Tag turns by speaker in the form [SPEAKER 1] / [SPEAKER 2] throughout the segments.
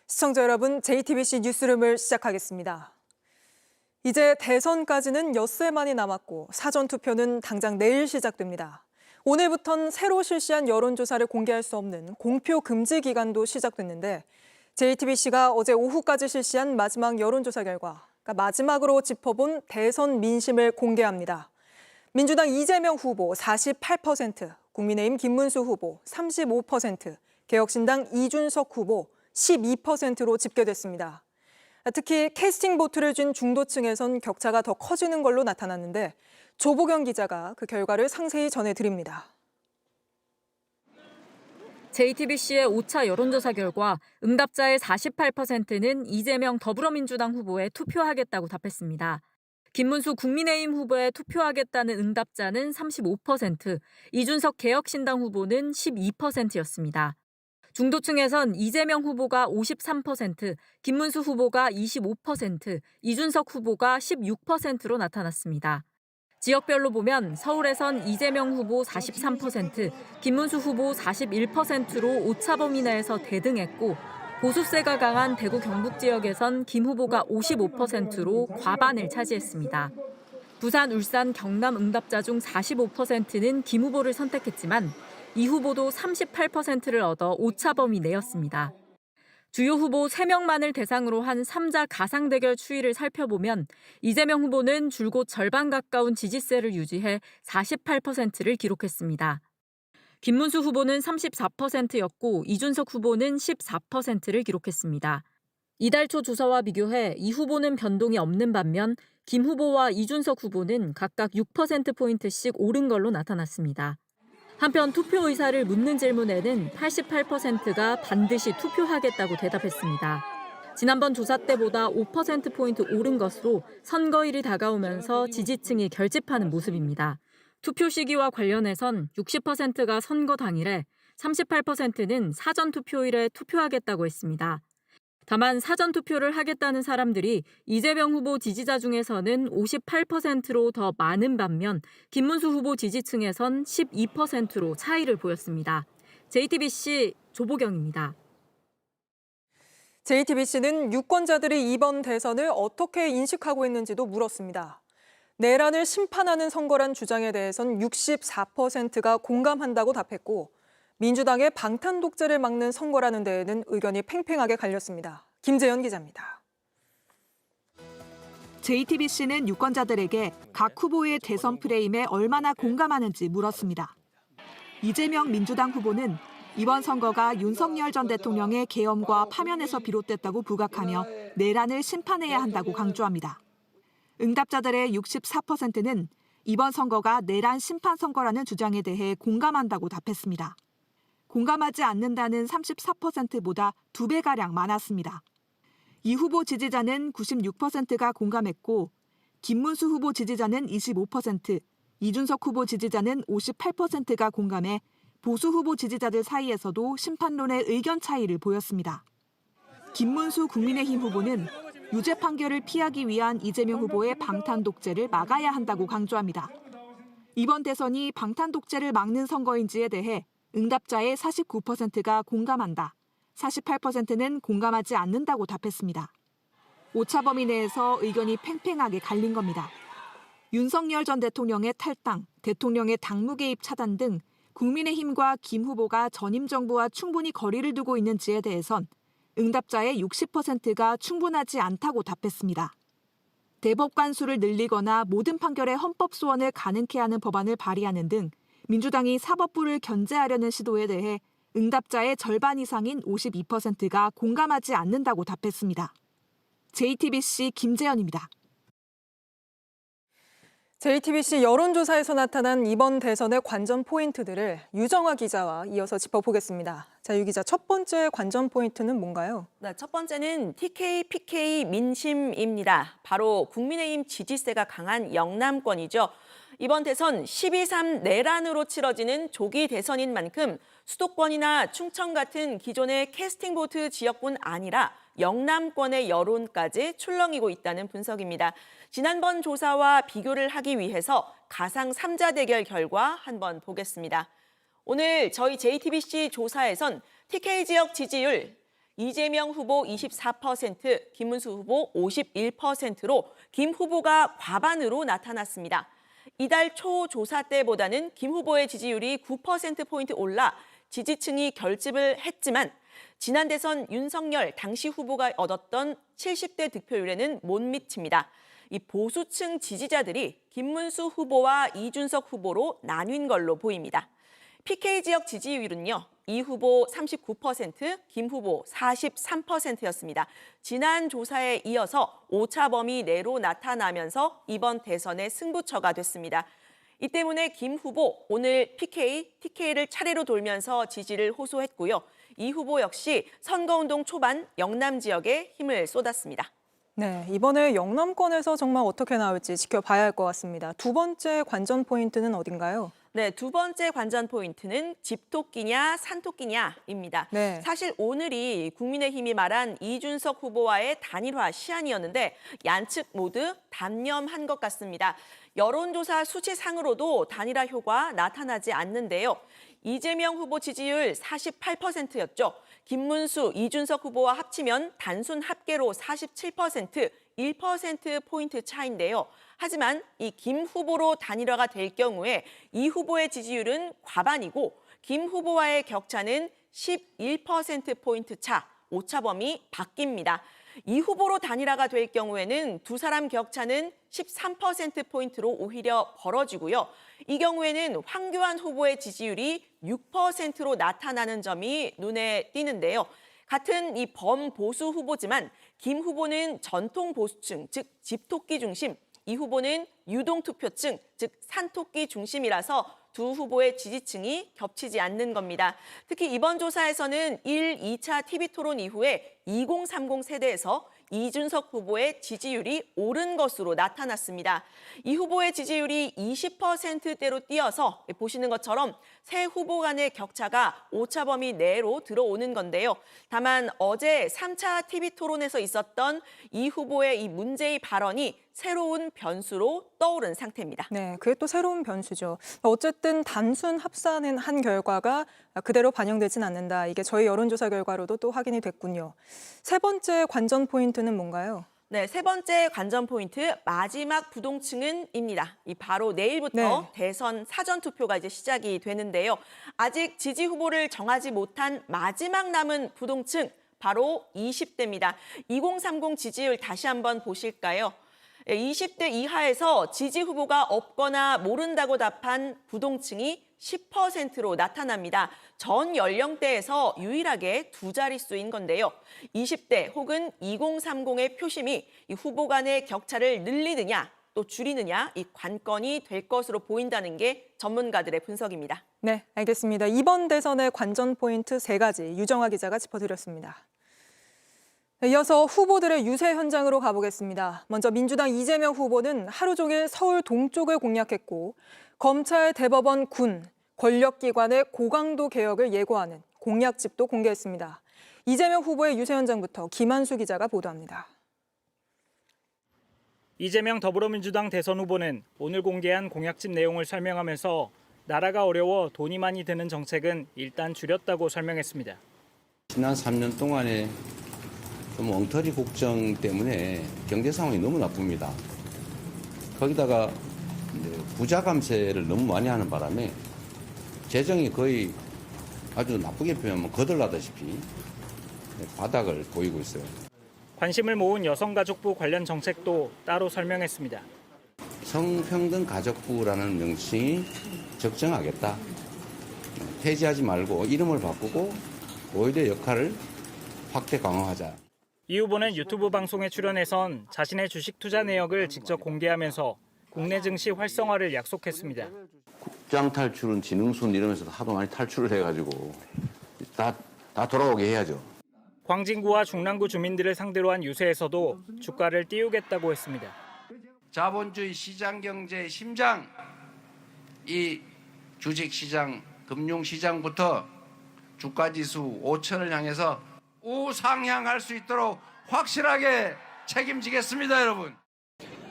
[SPEAKER 1] 시청자 여러분, JTBC 뉴스룸을 시작하겠습니다. 이제 대선까지는 엿새만이 남았고 사전투표는 당장 내일 시작됩니다. 오늘부터는 새로 실시한 여론조사를 공개할 수 없는 공표 금지 기간도 시작됐는데 JTBC가 어제 오후까지 실시한 마지막 여론조사 결과, 마지막으로 짚어본 대선 민심을 공개합니다. 민주당 이재명 후보 48%, 국민의힘 김문수 후보 35%, 개혁신당 이준석 후보 12%로 집계됐습니다. 특히 캐스팅 보트를 쥔 중도층에선 격차가 더 커지는 걸로 나타났는데 조보경 기자가 그 결과를 상세히 전해드립니다.
[SPEAKER 2] JTBC의 5차 여론조사 결과 응답자의 48%는 이재명 더불어민주당 후보에 투표하겠다고 답했습니다. 김문수 국민의힘 후보에 투표하겠다는 응답자는 35%, 이준석 개혁신당 후보는 12%였습니다. 중도층에선 이재명 후보가 53%, 김문수 후보가 25%, 이준석 후보가 16%로 나타났습니다. 지역별로 보면 서울에선 이재명 후보 43%, 김문수 후보 41%로 오차 범위 내에서 대등했고 보수세가 강한 대구 경북 지역에선 김 후보가 55%로 과반을 차지했습니다. 부산, 울산, 경남 응답자 중 45%는 김 후보를 선택했지만 이 후보도 38%를 얻어 오차 범위 내였습니다. 주요 후보 3명만을 대상으로 한 3자 가상 대결 추이를 살펴보면 이재명 후보는 줄곧 절반 가까운 지지세를 유지해 48%를 기록했습니다. 김문수 후보는 34%였고 이준석 후보는 14%를 기록했습니다. 이달 초 조사와 비교해 이 후보는 변동이 없는 반면 김 후보와 이준석 후보는 각각 6%포인트씩 오른 걸로 나타났습니다. 한편 투표 의사를 묻는 질문에는 88%가 반드시 투표하겠다고 대답했습니다. 지난번 조사 때보다 5%포인트 오른 것으로 선거일이 다가오면서 지지층이 결집하는 모습입니다. 투표 시기와 관련해선 60%가 선거 당일에, 38%는 사전투표일에 투표하겠다고 했습니다. 다만 사전투표를 하겠다는 사람들이 이재명 후보 지지자 중에서는 58%로 더 많은 반면 김문수 후보 지지층에선 12%로 차이를 보였습니다. JTBC 조보경입니다.
[SPEAKER 1] JTBC는 유권자들이 이번 대선을 어떻게 인식하고 있는지도 물었습니다. 내란을 심판하는 선거란 주장에 대해선 64%가 공감한다고 답했고 민주당의 방탄 독재를 막는 선거라는 데에는 의견이 팽팽하게 갈렸습니다. 김재현 기자입니다.
[SPEAKER 3] JTBC는 유권자들에게 각 후보의 대선 프레임에 얼마나 공감하는지 물었습니다. 이재명 민주당 후보는 이번 선거가 윤석열 전 대통령의 계엄과 파면에서 비롯됐다고 부각하며 내란을 심판해야 한다고 강조합니다. 응답자들의 64%는 이번 선거가 내란 심판 선거라는 주장에 대해 공감한다고 답했습니다. 공감하지 않는다는 34%보다 2배가량 많았습니다. 이 후보 지지자는 96%가 공감했고 김문수 후보 지지자는 25%, 이준석 후보 지지자는 58%가 공감해 보수 후보 지지자들 사이에서도 심판론의 의견 차이를 보였습니다. 김문수 국민의힘 후보는 유죄 판결을 피하기 위한 이재명 후보의 방탄 독재를 막아야 한다고 강조합니다. 이번 대선이 방탄 독재를 막는 선거인지에 대해 응답자의 49%가 공감한다, 48%는 공감하지 않는다고 답했습니다. 오차 범위 내에서 의견이 팽팽하게 갈린 겁니다. 윤석열 전 대통령의 탈당, 대통령의 당무 개입 차단 등 국민의힘과 김 후보가 전임 정부와 충분히 거리를 두고 있는지에 대해선 응답자의 60%가 충분하지 않다고 답했습니다. 대법관 수를 늘리거나 모든 판결의 헌법 소원을 가능케 하는 법안을 발의하는 등 민주당이 사법부를 견제하려는 시도에 대해 응답자의 절반 이상인 52%가 공감하지 않는다고 답했습니다. JTBC 김재현입니다.
[SPEAKER 1] JTBC 여론조사에서 나타난 이번 대선의 관전 포인트들을 유정화 기자와 이어서 짚어보겠습니다. 자, 유 기자, 첫 번째 관전 포인트는 뭔가요?
[SPEAKER 4] 네, 첫 번째는 TK, PK 민심입니다. 바로 국민의힘 지지세가 강한 영남권이죠. 이번 대선 12.3 내란으로 치러지는 조기 대선인 만큼 수도권이나 충청 같은 기존의 캐스팅보트 지역뿐 아니라 영남권의 여론까지 출렁이고 있다는 분석입니다. 지난번 조사와 비교를 하기 위해서 가상 3자 대결 결과 한번 보겠습니다. 오늘 저희 JTBC 조사에선 TK 지역 지지율 이재명 후보 24%, 김문수 후보 51%로 김 후보가 과반으로 나타났습니다. 이달 초 조사 때보다는 김 후보의 지지율이 9%포인트 올라 지지층이 결집을 했지만 지난 대선 윤석열 당시 후보가 얻었던 70대 득표율에는 못 미칩니다. 이 보수층 지지자들이 김문수 후보와 이준석 후보로 나뉜 걸로 보입니다. PK 지역 지지율은요. 이 후보 39%, 김 후보 43%였습니다. 지난 조사에 이어서 오차 범위 내로 나타나면서 이번 대선의 승부처가 됐습니다. 이 때문에 김 후보 오늘 PK, TK를 차례로 돌면서 지지를 호소했고요. 이 후보 역시 선거운동 초반 영남 지역에 힘을 쏟았습니다.
[SPEAKER 1] 네, 이번에 영남권에서 정말 어떻게 나올지 지켜봐야 할 것 같습니다. 두 번째 관전 포인트는 어딘가요?
[SPEAKER 4] 네, 두 번째 관전 포인트는 집토끼냐 산토끼냐입니다.
[SPEAKER 1] 네.
[SPEAKER 4] 사실 오늘이 국민의힘이 말한 이준석 후보와의 단일화 시한이었는데 양측 모두 단념한 것 같습니다. 여론조사 수치상으로도 단일화 효과 나타나지 않는데요. 이재명 후보 지지율 48%였죠. 김문수, 이준석 후보와 합치면 단순 합계로 47%, 1%포인트 차인데요. 하지만 이 김 후보로 단일화가 될 경우에 이 후보의 지지율은 과반이고 김 후보와의 격차는 11%포인트 차, 오차 범위 바뀝니다. 이 후보로 단일화가 될 경우에는 두 사람 격차는 13%포인트로 오히려 벌어지고요. 이 경우에는 황교안 후보의 지지율이 6%로 나타나는 점이 눈에 띄는데요. 같은 이 범보수 후보지만 김 후보는 전통 보수층, 즉 집토끼 중심, 이 후보는 유동투표층, 즉 산토끼 중심이라서 두 후보의 지지층이 겹치지 않는 겁니다. 특히 이번 조사에서는 1, 2차 TV토론 이후에 2030 세대에서 이준석 후보의 지지율이 오른 것으로 나타났습니다. 이 후보의 지지율이 20%대로 뛰어서 보시는 것처럼 세 후보 간의 격차가 오차 범위 내로 들어오는 건데요. 다만 어제 3차 TV토론에서 있었던 이 후보의 이 문제의 발언이 새로운 변수로 떠오른 상태입니다.
[SPEAKER 1] 네, 그게 또 새로운 변수죠. 어쨌든 단순 합산한 결과가 그대로 반영되진 않는다. 이게 저희 여론조사 결과로도 또 확인이 됐군요. 세 번째 관전 포인트는 뭔가요?
[SPEAKER 4] 네, 세 번째 관전 포인트 마지막 부동층은입니다. 이 바로 내일부터
[SPEAKER 1] 네.
[SPEAKER 4] 대선 사전 투표가 이제 시작이 되는데요. 아직 지지 후보를 정하지 못한 마지막 남은 부동층 바로 20대입니다. 2030 지지율 다시 한번 보실까요? 20대 이하에서 지지 후보가 없거나 모른다고 답한 부동층이 10%로 나타납니다. 전 연령대에서 유일하게 두 자릿수인 건데요. 20대 혹은 2030의 표심이 이 후보 간의 격차를 늘리느냐 또 줄이느냐 이 관건이 될 것으로 보인다는 게 전문가들의 분석입니다.
[SPEAKER 1] 네, 알겠습니다. 이번 대선의 관전 포인트 세 가지 유정아 기자가 짚어드렸습니다. 이어서 후보들의 유세 현장으로 가보겠습니다. 먼저 민주당 이재명 후보는 하루 종일 서울 동쪽을 공략했고 검찰, 대법원, 군, 권력기관의 고강도 개혁을 예고하는 공약집도 공개했습니다. 이재명 후보의 유세 현장부터 김한수 기자가 보도합니다.
[SPEAKER 5] 이재명 더불어민주당 대선 후보는 오늘 공개한 공약집 내용을 설명하면서 나라가 어려워 돈이 많이 드는 정책은 일단 줄였다고 설명했습니다.
[SPEAKER 6] 지난 3년 동안에 좀 엉터리 국정 때문에 경제 상황이 너무 나쁩니다. 거기다가 부자 감세를 너무 많이 하는 바람에 재정이 거의 아주 나쁘게 표현하면 거덜나다시피 바닥을 보이고 있어요.
[SPEAKER 5] 관심을 모은 여성가족부 관련 정책도 따로 설명했습니다.
[SPEAKER 6] 성평등 가족부라는 명칭이 적정하겠다. 폐지하지 말고 이름을 바꾸고 오히려 역할을 확대 강화하자.
[SPEAKER 5] 이 후보는 유튜브 방송에 출연해선 자신의 주식 투자 내역을 직접 공개하면서 국내 증시 활성화를 약속했습니다.
[SPEAKER 6] 국장 탈출은 지능순 이러면서 하도 많이 탈출을 해가지고 다 돌아오게 해야죠.
[SPEAKER 5] 광진구와 중랑구 주민들을 상대로 한 유세에서도 주가를 띄우겠다고 했습니다.
[SPEAKER 7] 자본주의 시장경제의 심장, 이 주식시장, 금융시장부터 주가지수 5천을 향해서 우상향할 수 있도록 확실하게 책임지겠습니다, 여러분.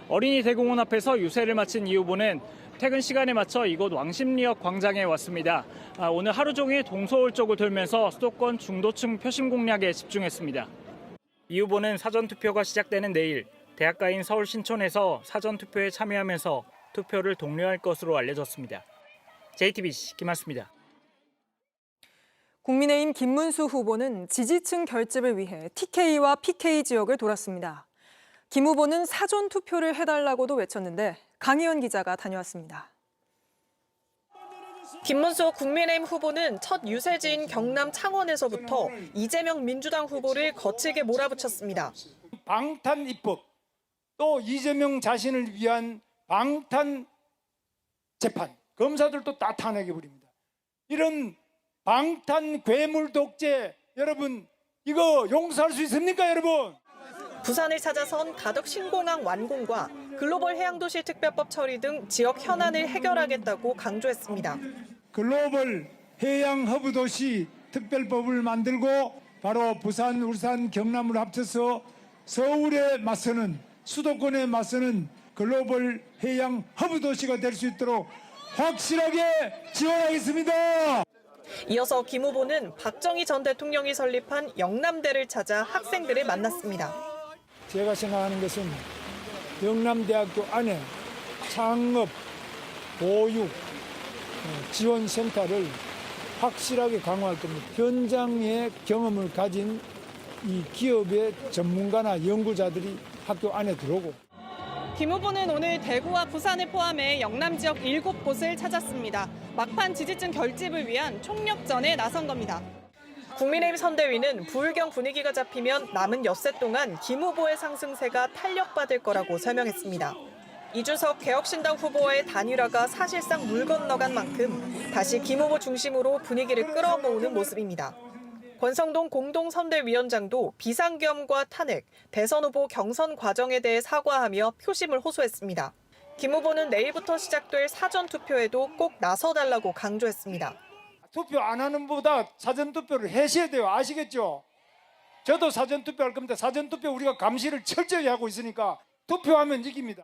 [SPEAKER 5] 어린이 대공원 앞에서 유세를 마친 이 후보는 퇴근 시간에 맞춰 이곳 왕십리역 광장에 왔습니다. 오늘 하루 종일 동서울 쪽을 돌면서 수도권 중도층 표심 공략에 집중했습니다. 이 후보는 사전투표가 시작되는 내일 대학가인 서울 신촌에서 사전투표에 참여하면서 투표를 독려할 것으로 알려졌습니다. JTBC 김한수입니다.
[SPEAKER 1] 국민의힘 김문수 후보는 지지층 결집을 위해 TK와 PK 지역을 돌았습니다. 김 후보는 사전투표를 해달라고도 외쳤는데 강희연 기자가 다녀왔습니다.
[SPEAKER 8] 김문수 국민의힘 후보는 첫 유세지인 경남 창원에서부터 이재명 민주당 후보를 거칠게 몰아붙였습니다.
[SPEAKER 9] 방탄 입법, 또 이재명 자신을 위한 방탄 재판, 검사들도 다 탄핵해 버립니다. 이런 방탄 괴물 독재, 여러분 이거 용서할 수 있습니까, 여러분?
[SPEAKER 8] 부산을 찾아선 가덕 신공항 완공과 글로벌 해양도시 특별법 처리 등 지역 현안을 해결하겠다고 강조했습니다.
[SPEAKER 9] 글로벌 해양 허브 도시 특별법을 만들고 바로 부산, 울산, 경남을 합쳐서 서울에 맞서는, 수도권에 맞서는 글로벌 해양 허브 도시가 될 수 있도록 확실하게 지원하겠습니다.
[SPEAKER 8] 이어서 김 후보는 박정희 전 대통령이 설립한 영남대를 찾아 학생들을 만났습니다.
[SPEAKER 9] 제가 생각하는 것은 영남대학교 안에 창업, 보육, 지원센터를 확실하게 강화할 겁니다. 현장의 경험을 가진 이 기업의 전문가나 연구자들이 학교 안에 들어오고.
[SPEAKER 8] 김 후보는 오늘 대구와 부산을 포함해 영남 지역 7곳을 찾았습니다. 막판 지지층 결집을 위한 총력전에 나선 겁니다. 국민의힘 선대위는 부울경 분위기가 잡히면 남은 엿새 동안 김 후보의 상승세가 탄력받을 거라고 설명했습니다. 이준석 개혁신당 후보와의 단일화가 사실상 물 건너간 만큼 다시 김 후보 중심으로 분위기를 끌어모으는 모습입니다. 권성동 공동선대위원장도 비상계엄과 탄핵, 대선 후보 경선 과정에 대해 사과하며 표심을 호소했습니다. 김 후보는 내일부터 시작될 사전투표에도 꼭 나서달라고 강조했습니다.
[SPEAKER 9] 투표 안 하는 것보다 사전투표를 하셔야 돼요. 아시겠죠? 저도 사전투표할 겁니다. 사전투표 우리가 감시를 철저히 하고 있으니까 투표하면 이깁니다.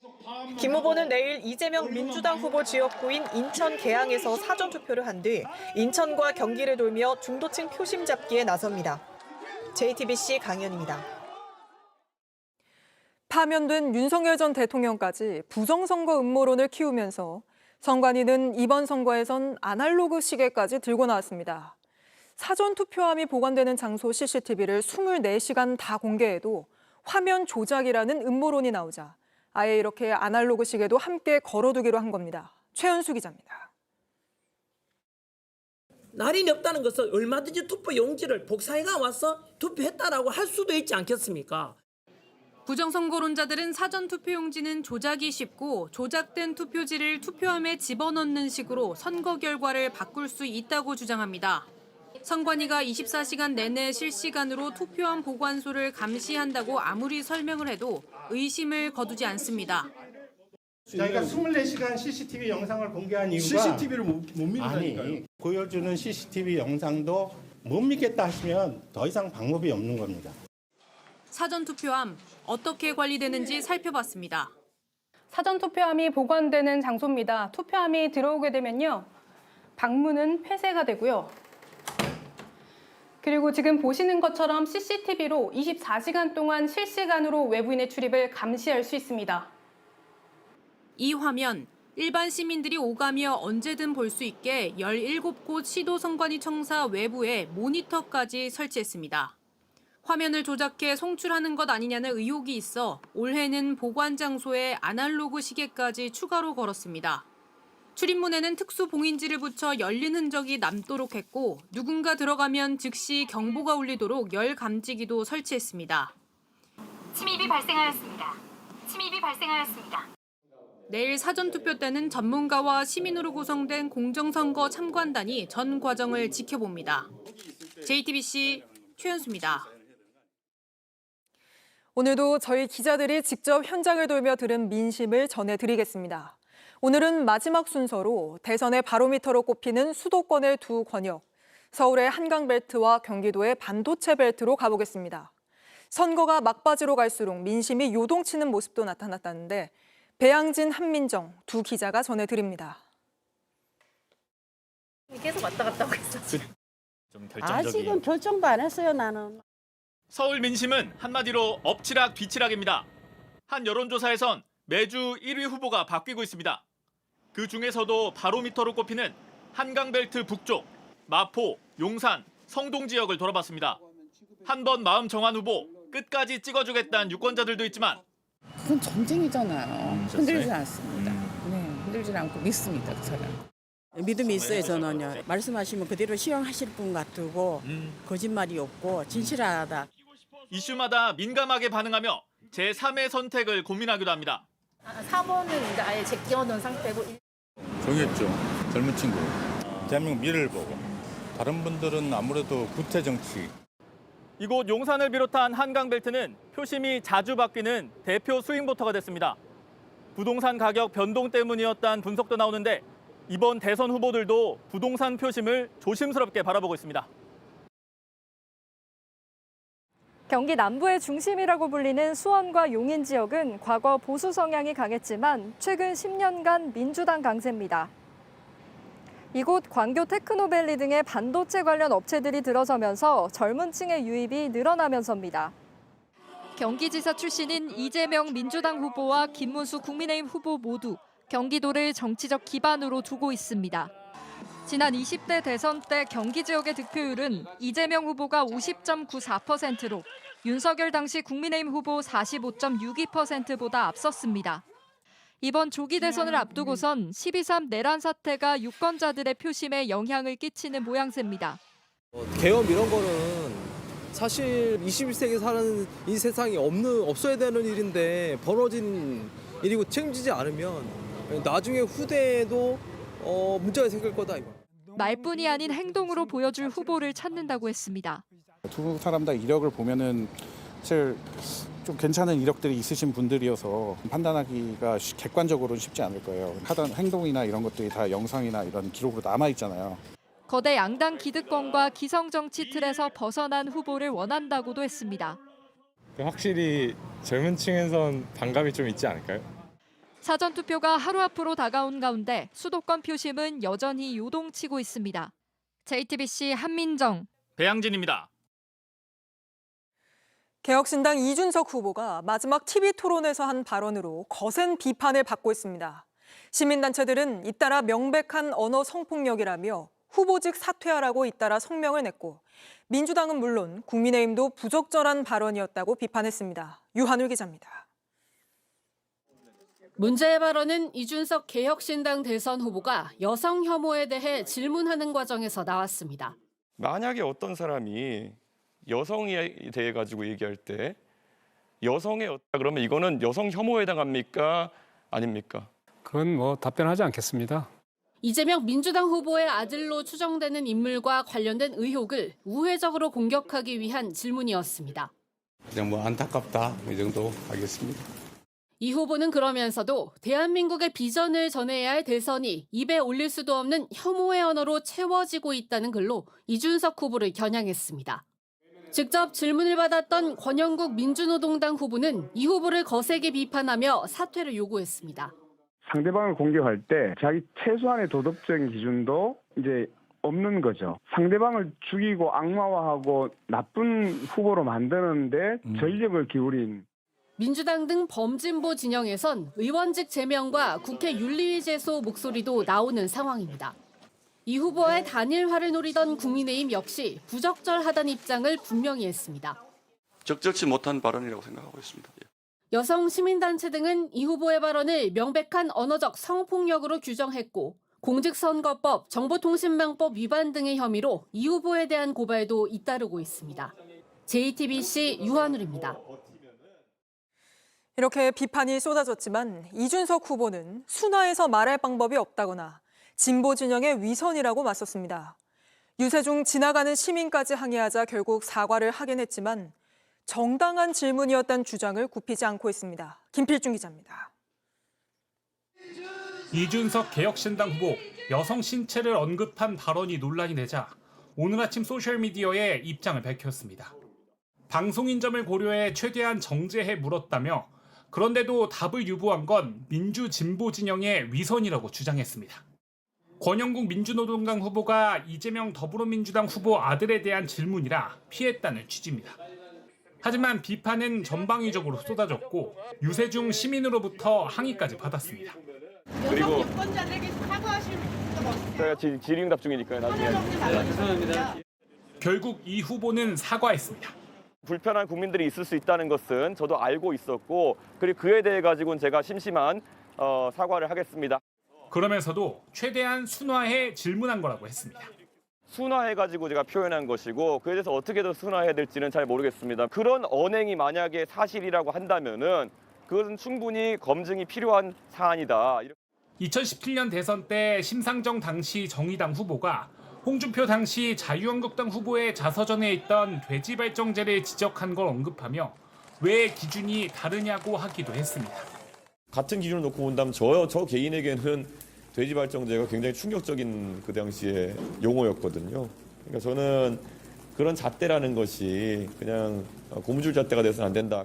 [SPEAKER 8] 김 후보는 내일 이재명 민주당 후보 지역구인 인천 계양에서 사전투표를 한 뒤 인천과 경기를 돌며 중도층 표심 잡기에 나섭니다. JTBC 강현입니다.
[SPEAKER 1] 파면된 윤석열 전 대통령까지 부정선거 음모론을 키우면서 선관위는 이번 선거에선 아날로그 시계까지 들고 나왔습니다. 사전투표함이 보관되는 장소 CCTV를 24시간 다 공개해도 화면 조작이라는 음모론이 나오자 아예 이렇게 아날로그 시계도 함께 걸어두기로 한 겁니다. 최현수 기자입니다.
[SPEAKER 10] 날이 없다는 것은 얼마든지 투표 용지를 복사해가 와서 투표했다라고 할 수도 있지 않겠습니까?
[SPEAKER 11] 부정선거론자들은 사전투표용지는 조작이 쉽고 조작된 투표지를 투표함에 집어넣는 식으로 선거 결과를 바꿀 수 있다고 주장합니다. 선관위가 24시간 내내 실시간으로 투표함 보관소를 감시한다고 아무리 설명을 해도 의심을 거두지 않습니다.
[SPEAKER 12] 저희가 24시간 CCTV 영상을 공개한 이유가 CCTV를 못 믿는다니까요. 보여주는 CCTV 영상도 못 믿겠다 하시면 더 이상 방법이 없는 겁니다.
[SPEAKER 11] 사전투표함 어떻게 관리되는지 살펴봤습니다.
[SPEAKER 13] 사전투표함이 보관되는 장소입니다. 투표함이 들어오게 되면요. 방문은 폐쇄가 되고요. 그리고 지금 보시는 것처럼 CCTV로 24시간 동안 실시간으로 외부인의 출입을 감시할 수 있습니다.
[SPEAKER 11] 이 화면, 일반 시민들이 오가며 언제든 볼 수 있게 17곳 시도선관위 청사 외부에 모니터까지 설치했습니다. 화면을 조작해 송출하는 것 아니냐는 의혹이 있어 올해는 보관 장소에 아날로그 시계까지 추가로 걸었습니다. 출입문에는 특수 봉인지를 붙여 열린 흔적이 남도록 했고 누군가 들어가면 즉시 경보가 울리도록 열 감지기도 설치했습니다.
[SPEAKER 14] 침입이 발생하였습니다. 침입이 발생하였습니다.
[SPEAKER 11] 내일 사전투표 때는 전문가와 시민으로 구성된 공정선거 참관단이 전 과정을 지켜봅니다. JTBC 최현수입니다.
[SPEAKER 1] 오늘도 저희 기자들이 직접 현장을 돌며 들은 민심을 전해드리겠습니다. 오늘은 마지막 순서로 대선의 바로미터로 꼽히는 수도권의 두 권역, 서울의 한강벨트와 경기도의 반도체 벨트로 가보겠습니다. 선거가 막바지로 갈수록 민심이 요동치는 모습도 나타났다는데 배양진, 한민정 두 기자가 전해드립니다.
[SPEAKER 11] 계속 왔다 갔다 하고 있어.
[SPEAKER 15] 좀 결정적인.
[SPEAKER 16] 아직은 결정도 안 했어요, 나는.
[SPEAKER 15] 서울 민심은 한마디로 엎치락 뒤치락입니다. 한 여론조사에선 매주 1위 후보가 바뀌고 있습니다. 그 중에서도 바로미터로 꼽히는 한강벨트 북쪽, 마포, 용산, 성동 지역을 돌아봤습니다. 한 번 마음 정한 후보, 끝까지 찍어주겠다는 유권자들도 있지만
[SPEAKER 16] 그건 전쟁이잖아요. 흔들리지 않습니다. 네, 흔들리지 않고 믿습니다, 그 사람. 믿음이 있어요, 저는요. 말씀하시면 그대로 시행하실 분 같고 거짓말이 없고 진실하다.
[SPEAKER 15] 이슈마다 민감하게 반응하며 제3의 선택을 고민하기도 합니다.
[SPEAKER 11] 4번은 이제 아예 제껴놓은 상태고.
[SPEAKER 17] 정했죠. 젊은 친구. 대한민국 미래를 보고. 다른 분들은 아무래도 구태 정치.
[SPEAKER 15] 이곳 용산을 비롯한 한강벨트는 표심이 자주 바뀌는 대표 스윙보터가 됐습니다. 부동산 가격 변동 때문이었다는 분석도 나오는데 이번 대선 후보들도 부동산 표심을 조심스럽게 바라보고 있습니다.
[SPEAKER 18] 경기 남부의 중심이라고 불리는 수원과 용인 지역은 과거 보수 성향이 강했지만 최근 10년간 민주당 강세입니다. 이곳 광교 테크노밸리 등의 반도체 관련 업체들이 들어서면서 젊은 층의 유입이 늘어나면서입니다. 경기지사 출신인 이재명 민주당 후보와 김문수 국민의힘 후보 모두 경기도를 정치적 기반으로 두고 있습니다. 지난 20대 대선 때 경기 지역의 득표율은 이재명 후보가 50.94%로 윤석열 당시 국민의힘 후보 45.62%보다 앞섰습니다. 이번 조기 대선을 앞두고선 12.3 내란 사태가 유권자들의 표심에 영향을 끼치는 모양새입니다.
[SPEAKER 19] 계엄 이런 거는 사실 21세기 사는 이 세상이 없어야 되는 일인데 벌어진 일이고 책임지지 않으면 나중에 후대에도 문제가 생길 거다 이거.
[SPEAKER 18] 말뿐이 아닌 행동으로 보여줄 후보를 찾는다고 했습니다.
[SPEAKER 20] 두 사람 다 이력을 보면은 사실 좀 괜찮은 이력들이 있으신 분들이어서 판단하기가 객관적으로는 쉽지 않을 거예요. 하던 행동이나 이런 것들이 다 영상이나 이런 기록으로 남아 있잖아요.
[SPEAKER 18] 거대 양당 기득권과 기성 정치 틀에서 벗어난 후보를 원한다고도 했습니다.
[SPEAKER 21] 확실히 젊은 층에선 반감이 좀 있지 않을까요?
[SPEAKER 18] 사전투표가 하루 앞으로 다가온 가운데 수도권 표심은 여전히 요동치고 있습니다. JTBC 한민정,
[SPEAKER 15] 배양진입니다.
[SPEAKER 1] 개혁신당 이준석 후보가 마지막 TV 토론에서 한 발언으로 거센 비판을 받고 있습니다. 시민단체들은 잇따라 명백한 언어 성폭력이라며 후보직 사퇴하라고 잇따라 성명을 냈고 민주당은 물론 국민의힘도 부적절한 발언이었다고 비판했습니다. 유한울 기자입니다.
[SPEAKER 11] 문제의 발언은 이준석 개혁신당 대선 후보가 여성 혐오에 대해 질문하는 과정에서 나왔습니다.
[SPEAKER 22] 만약에 어떤 사람이 여성에 대해 가지고 얘기할 때 여성의 그러면 이거는 여성 혐오에 해당합니까? 아닙니까?
[SPEAKER 23] 그건 뭐 답변하지 않겠습니다.
[SPEAKER 11] 이재명 민주당 후보의 아들로 추정되는 인물과 관련된 의혹을 우회적으로 공격하기 위한 질문이었습니다.
[SPEAKER 6] 그냥 뭐 안타깝다 이 정도 하겠습니다.
[SPEAKER 11] 이 후보는 그러면서도 대한민국의 비전을 전해야 할 대선이 입에 올릴 수도 없는 혐오의 언어로 채워지고 있다는 글로 이준석 후보를 겨냥했습니다. 직접 질문을 받았던 권영국 민주노동당 후보는 이 후보를 거세게 비판하며 사퇴를 요구했습니다.
[SPEAKER 24] 상대방을 공격할 때 자기 최소한의 도덕적인 기준도 이제 없는 거죠. 상대방을 죽이고 악마화하고 나쁜 후보로 만드는데 전력을 기울인.
[SPEAKER 11] 민주당 등 범진보 진영에선 의원직 제명과 국회 윤리위 제소 목소리도 나오는 상황입니다. 이 후보의 단일화를 노리던 국민의힘 역시 부적절하다는 입장을 분명히 했습니다.
[SPEAKER 25] 적절치 못한 발언이라고 생각하고 있습니다.
[SPEAKER 11] 여성 시민단체 등은 이 후보의 발언을 명백한 언어적 성폭력으로 규정했고 공직선거법, 정보통신망법 위반 등의 혐의로 이 후보에 대한 고발도 잇따르고 있습니다. JTBC 유한울입니다.
[SPEAKER 1] 이렇게 비판이 쏟아졌지만 이준석 후보는 순화해서 말할 방법이 없다거나 진보 진영의 위선이라고 맞섰습니다. 유세중 지나가는 시민까지 항의하자 결국 사과를 하긴 했지만 정당한 질문이었다는 주장을 굽히지 않고 있습니다. 김필중 기자입니다.
[SPEAKER 26] 이준석 개혁신당 후보 여성 신체를 언급한 발언이 논란이 되자 오늘 아침 소셜미디어에 입장을 밝혔습니다. 방송인 점을 고려해 최대한 정제해 물었다며 그런데도 답을 유보한 건 민주 진보 진영의 위선이라고 주장했습니다. 권영국 민주노동당 후보가 이재명 더불어민주당 후보 아들에 대한 질문이라 피했다는 취지입니다. 하지만 비판은 전방위적으로 쏟아졌고 유세중 시민으로부터 항의까지 받았습니다.
[SPEAKER 22] 그리고
[SPEAKER 8] 유권자들에게 사과하실 적 없으세요?
[SPEAKER 22] 제가 질의응답 중이니까요. 나중에.
[SPEAKER 8] 죄송합니다.
[SPEAKER 26] 결국 이 후보는 사과했습니다.
[SPEAKER 22] 불편한 국민들이 있을 수 있다는 것은 저도 알고 있었고 그리고 그에 대해 가지고는 제가 심심한 사과를 하겠습니다.
[SPEAKER 26] 그러면서도 최대한 순화해 질문한 거라고 했습니다.
[SPEAKER 22] 순화해가지고 제가 표현한 것이고 그에 대해서 어떻게 더 순화해야 될지는 잘 모르겠습니다. 그런 언행이 만약에 사실이라고 한다면은 그것은 충분히 검증이 필요한 사안이다.
[SPEAKER 26] 2017년 대선 때 심상정 당시 정의당 후보가 홍준표 당시 자유한국당 후보의 자서전에 있던 돼지발정제를 지적한 걸 언급하며 왜 기준이 다르냐고 하기도 했습니다.
[SPEAKER 2] 같은 기준을 놓고 본다면 저 개인에게는 돼지발정제가 굉장히 충격적인 그 당시에 용어였거든요. 그러니까 저는 그런 잣대라는 것이 그냥 고무줄 잣대가 돼서는 안 된다.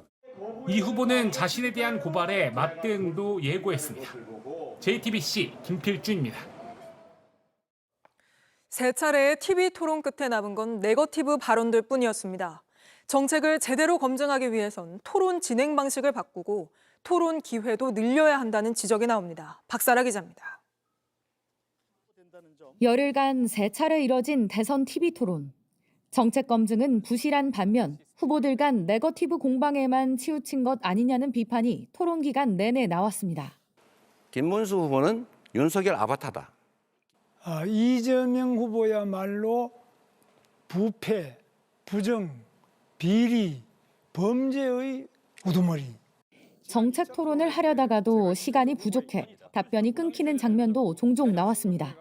[SPEAKER 26] 이 후보는 자신에 대한 고발에 맞대응도 예고했습니다. JTBC 김필준입니다.
[SPEAKER 1] 세 차례의 TV 토론 끝에 남은 건 네거티브 발언들 뿐이었습니다. 정책을 제대로 검증하기 위해선 토론 진행 방식을 바꾸고 토론 기회도 늘려야 한다는 지적이 나옵니다. 박사라 기자입니다.
[SPEAKER 3] 열흘간 세 차례 이뤄진 대선 TV 토론. 정책 검증은 부실한 반면 후보들 간 네거티브 공방에만 치우친 것 아니냐는 비판이 토론 기간 내내 나왔습니다.
[SPEAKER 6] 김문수 후보는 윤석열 아바타다.
[SPEAKER 4] 이재명 후보야말로 부패, 부정, 비리, 범죄의 우두머리.
[SPEAKER 3] 정책 토론을 하려다가도 시간이 부족해 답변이 끊기는 장면도 종종 나왔습니다.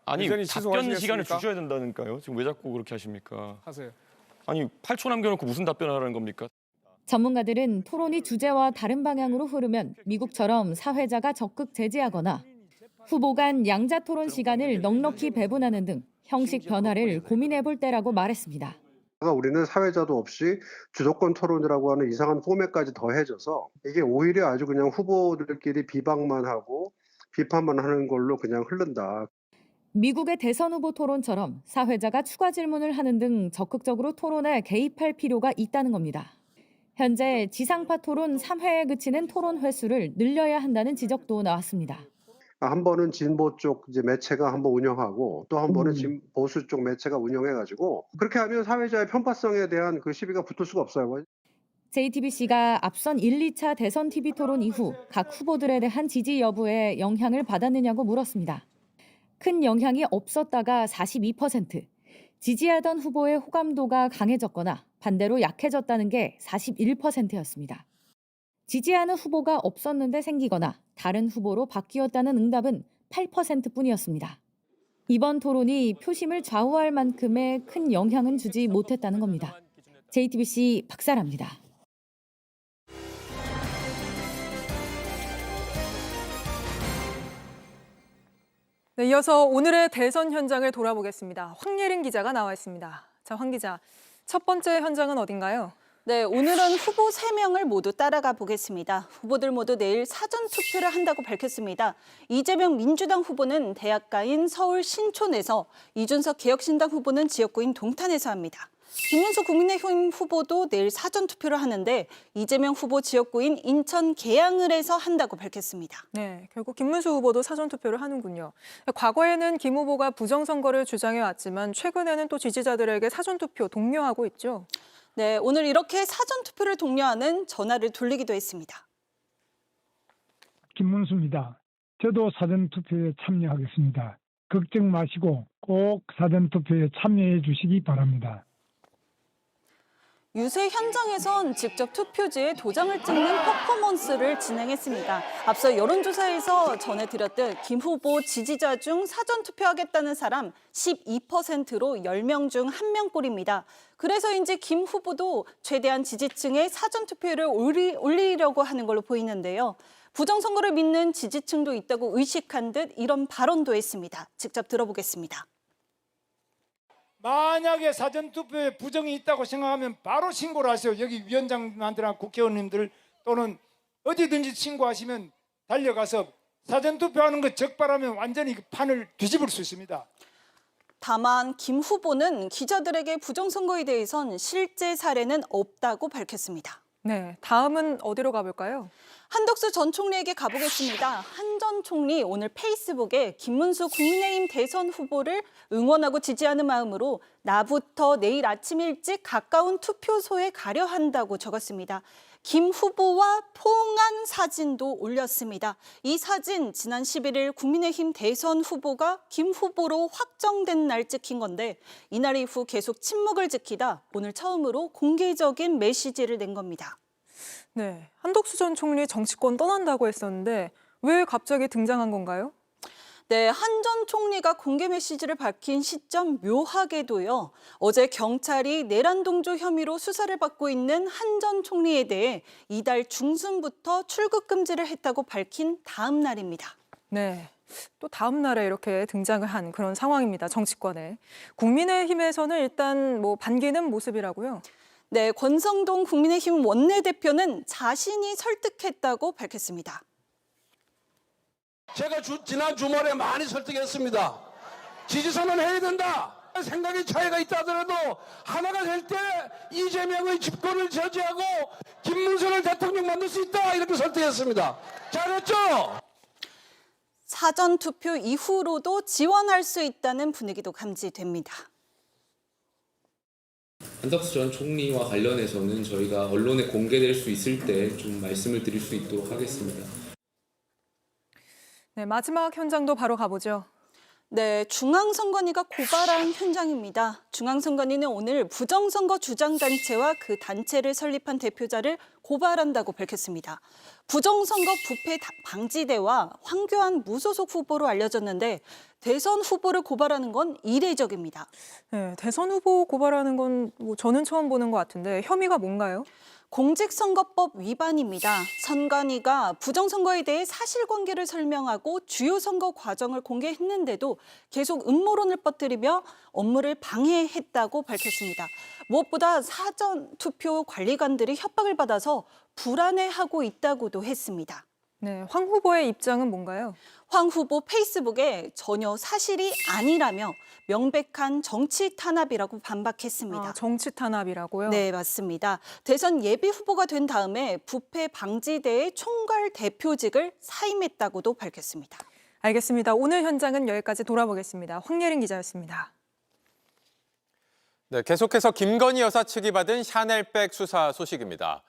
[SPEAKER 22] 아니 답변 시간을 주셔야 된다니까요. 지금 왜 자꾸 그렇게 하십니까?
[SPEAKER 4] 하세요.
[SPEAKER 22] 아니 8초 남겨놓고 무슨 답변을 하라는 겁니까?
[SPEAKER 3] 전문가들은 토론이 주제와 다른 방향으로 흐르면 미국처럼 사회자가 적극 제재하거나 후보 간 양자 토론 시간을 넉넉히 배분하는 등 형식 변화를 고민해 볼 때라고 말했습니다.
[SPEAKER 5] 우리는 사회자도 없이 주도권 토론이라고 하는 이상한 포맷까지 더해져서 이게 오히려 아주 그냥 후보들끼리 비방만 하고 비판만 하는 걸로 그냥 흐른다.
[SPEAKER 3] 미국의 대선 후보 토론처럼 사회자가 추가 질문을 하는 등 적극적으로 토론에 개입할 필요가 있다는 겁니다. 현재 지상파 토론 3회에 그치는 토론 횟수를 늘려야 한다는 지적도 나왔습니다.
[SPEAKER 5] 한 번은 진보 쪽 이제 매체가 한번 운영하고 또 한 번은 보수 쪽 매체가 운영해가지고 그렇게 하면 사회자의 편파성에 대한 그 시비가 붙을 수가 없어요.
[SPEAKER 3] JTBC가 앞선 1, 2차 대선 TV 토론 이후 각 후보들에 대한 지지 여부에 영향을 받았느냐고 물었습니다. 큰 영향이 없었다가 42%, 지지하던 후보의 호감도가 강해졌거나 반대로 약해졌다는 게 41%였습니다. 지지하는 후보가 없었는데 생기거나 다른 후보로 바뀌었다는 응답은 8%뿐이었습니다. 이번 토론이 표심을 좌우할 만큼의 큰 영향은 주지 못했다는 겁니다. JTBC 박사라입니다.
[SPEAKER 1] 네, 이어서 오늘의 대선 현장을 돌아보겠습니다. 황예린 기자가 나와 있습니다. 자, 황 기자, 첫 번째 현장은 어딘가요?
[SPEAKER 7] 네, 오늘은 후보 3명을 모두 따라가 보겠습니다. 후보들 모두 내일 사전 투표를 한다고 밝혔습니다. 이재명 민주당 후보는 대학가인 서울 신촌에서, 이준석 개혁신당 후보는 지역구인 동탄에서 합니다. 김문수 국민의힘 후보도 내일 사전 투표를 하는데 이재명 후보 지역구인 인천 계양을에서 한다고 밝혔습니다.
[SPEAKER 1] 네, 결국 김문수 후보도 사전 투표를 하는군요. 과거에는 김 후보가 부정선거를 주장해왔지만 최근에는 또 지지자들에게 사전 투표 독려하고 있죠.
[SPEAKER 7] 네, 오늘 이렇게 사전 투표를 독려하는 전화를 돌리기도 했습니다.
[SPEAKER 9] 김문수입니다. 저도 사전 투표에 참여하겠습니다. 걱정 마시고 꼭 사전 투표에 참여해 주시기 바랍니다.
[SPEAKER 7] 유세 현장에선 직접 투표지에 도장을 찍는 퍼포먼스를 진행했습니다. 앞서 여론조사에서 전해드렸듯 김 후보 지지자 중 사전 투표하겠다는 사람 12%로 10명 중 1명꼴입니다. 그래서인지 김 후보도 최대한 지지층의 사전 투표를 올리려고 하는 걸로 보이는데요. 부정선거를 믿는 지지층도 있다고 의식한 듯 이런 발언도 했습니다. 직접 들어보겠습니다.
[SPEAKER 9] 만약에 사전투표에 부정이 있다고 생각하면 바로 신고를 하세요. 여기 위원장님들이나 국회의원님들 또는 어디든지 신고하시면 달려가서
[SPEAKER 4] 사전투표하는 거 적발하면 완전히 판을 뒤집을 수 있습니다.
[SPEAKER 7] 다만 김 후보는 기자들에게 부정선거에 대해선 실제 사례는 없다고 밝혔습니다.
[SPEAKER 1] 네, 다음은 어디로 가볼까요?
[SPEAKER 7] 한덕수 전 총리에게 가보겠습니다. 한 전 총리 오늘 페이스북에 김문수 국민의힘 대선 후보를 응원하고 지지하는 마음으로 나부터 내일 아침 일찍 가까운 투표소에 가려 한다고 적었습니다. 김 후보와 포옹한 사진도 올렸습니다. 이 사진 지난 11일 국민의힘 대선 후보가 김 후보로 확정된 날 찍힌 건데 이날 이후 계속 침묵을 지키다 오늘 처음으로 공개적인 메시지를 낸 겁니다.
[SPEAKER 1] 네, 한덕수 전 총리 정치권 떠난다고 했었는데 왜 갑자기 등장한 건가요?
[SPEAKER 7] 네, 한 전 총리가 공개 메시지를 밝힌 시점 묘하게도요. 어제 경찰이 내란 동조 혐의로 수사를 받고 있는 한 전 총리에 대해 이달 중순부터 출국 금지를 했다고 밝힌 다음 날입니다.
[SPEAKER 1] 네, 또 다음 날에 이렇게 등장을 한 그런 상황입니다. 정치권에. 국민의힘에서는 일단 반기는 모습이라고요.
[SPEAKER 7] 네, 권성동 국민의힘 원내대표는 자신이 설득했다고 밝혔습니다.
[SPEAKER 10] 제가 지난 주말에 많이 설득했습니다. 지지선언 해야 된다. 생각의 차이가 있다 하더라도 하나가 될 때 이재명의 집권을 저지하고 김문수를 대통령 만들 수 있다. 이렇게 설득했습니다. 잘했죠?
[SPEAKER 7] 사전투표 이후로도 지원할 수 있다는 분위기도 감지됩니다.
[SPEAKER 12] 한덕수 전 총리와 관련해서는 저희가 언론에 공개될 수 있을 때 좀 말씀을 드릴 수 있도록 하겠습니다.
[SPEAKER 1] 네, 마지막 현장도 바로 가보죠.
[SPEAKER 7] 네, 중앙선관위가 고발한 현장입니다. 중앙선관위는 오늘 부정선거 주장단체와 그 단체를 설립한 대표자를 고발한다고 밝혔습니다. 부정선거 부패 방지대와 황교안 무소속 후보로 알려졌는데 대선 후보를 고발하는 건 이례적입니다.
[SPEAKER 1] 네, 대선 후보 고발하는 건 저는 처음 보는 것 같은데 혐의가 뭔가요?
[SPEAKER 7] 공직선거법 위반입니다. 선관위가 부정선거에 대해 사실관계를 설명하고 주요 선거 과정을 공개했는데도 계속 음모론을 퍼뜨리며 업무를 방해했다고 밝혔습니다. 무엇보다 사전투표 관리관들이 협박을 받아서 불안해하고 있다고도 했습니다.
[SPEAKER 1] 네, 황 후보의 입장은 뭔가요?
[SPEAKER 7] 황 후보 페이스북에 전혀 사실이 아니라며 명백한 정치 탄압이라고 반박했습니다.
[SPEAKER 1] 정치 탄압이라고요?
[SPEAKER 7] 네, 맞습니다. 대선 예비 후보가 된 다음에 부패 방지대의 총괄 대표직을 사임했다고도 밝혔습니다.
[SPEAKER 1] 알겠습니다. 오늘 현장은 여기까지 돌아보겠습니다. 황예린 기자였습니다.
[SPEAKER 13] 네, 계속해서 김건희 여사 측이 받은 샤넬백 수사 소식입니다.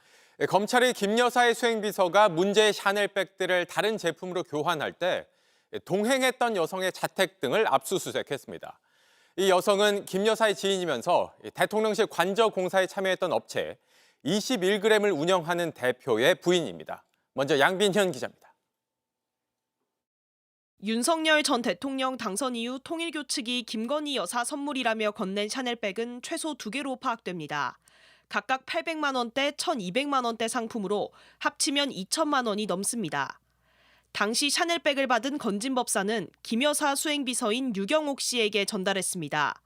[SPEAKER 13] 검찰이 김 여사의 수행비서가 문제의 샤넬백들을 다른 제품으로 교환할 때 동행했던 여성의 자택 등을 압수수색했습니다. 이 여성은 김 여사의 지인이면서 대통령실 관저공사에 참여했던 업체 21g을 운영하는 대표의 부인입니다. 먼저 양빈현 기자입니다.
[SPEAKER 14] 윤석열 전 대통령 당선 이후 통일교 측이 김건희 여사 선물이라며 건넨 샤넬백은 최소 2개로 파악됩니다. 각각 800만 원대, 1,200만 원대 상품으로 합치면 2천만 원이 넘습니다. 당시 샤넬백을 받은 건진법사는 김 여사 수행비서인 유경옥 씨에게 전달했습니다.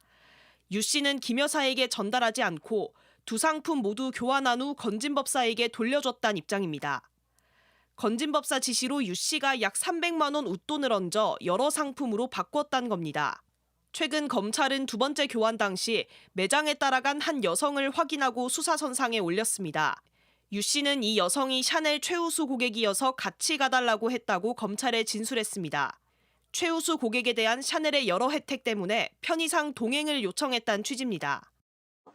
[SPEAKER 14] 유 씨는 김 여사에게 전달하지 않고 두 상품 모두 교환한 후 건진법사에게 돌려줬다는 입장입니다. 건진법사 지시로 유 씨가 약 300만 원 웃돈을 얹어 여러 상품으로 바꿨다는 겁니다. 최근 검찰은 두 번째 교환 당시 매장에 따라간 한 여성을 확인하고 수사선상에 올렸습니다. 유 씨는 이 여성이 샤넬 최우수 고객이어서 같이 가달라고 했다고 검찰에 진술했습니다. 최우수 고객에 대한 샤넬의 여러 혜택 때문에 편의상 동행을 요청했다는 취지입니다.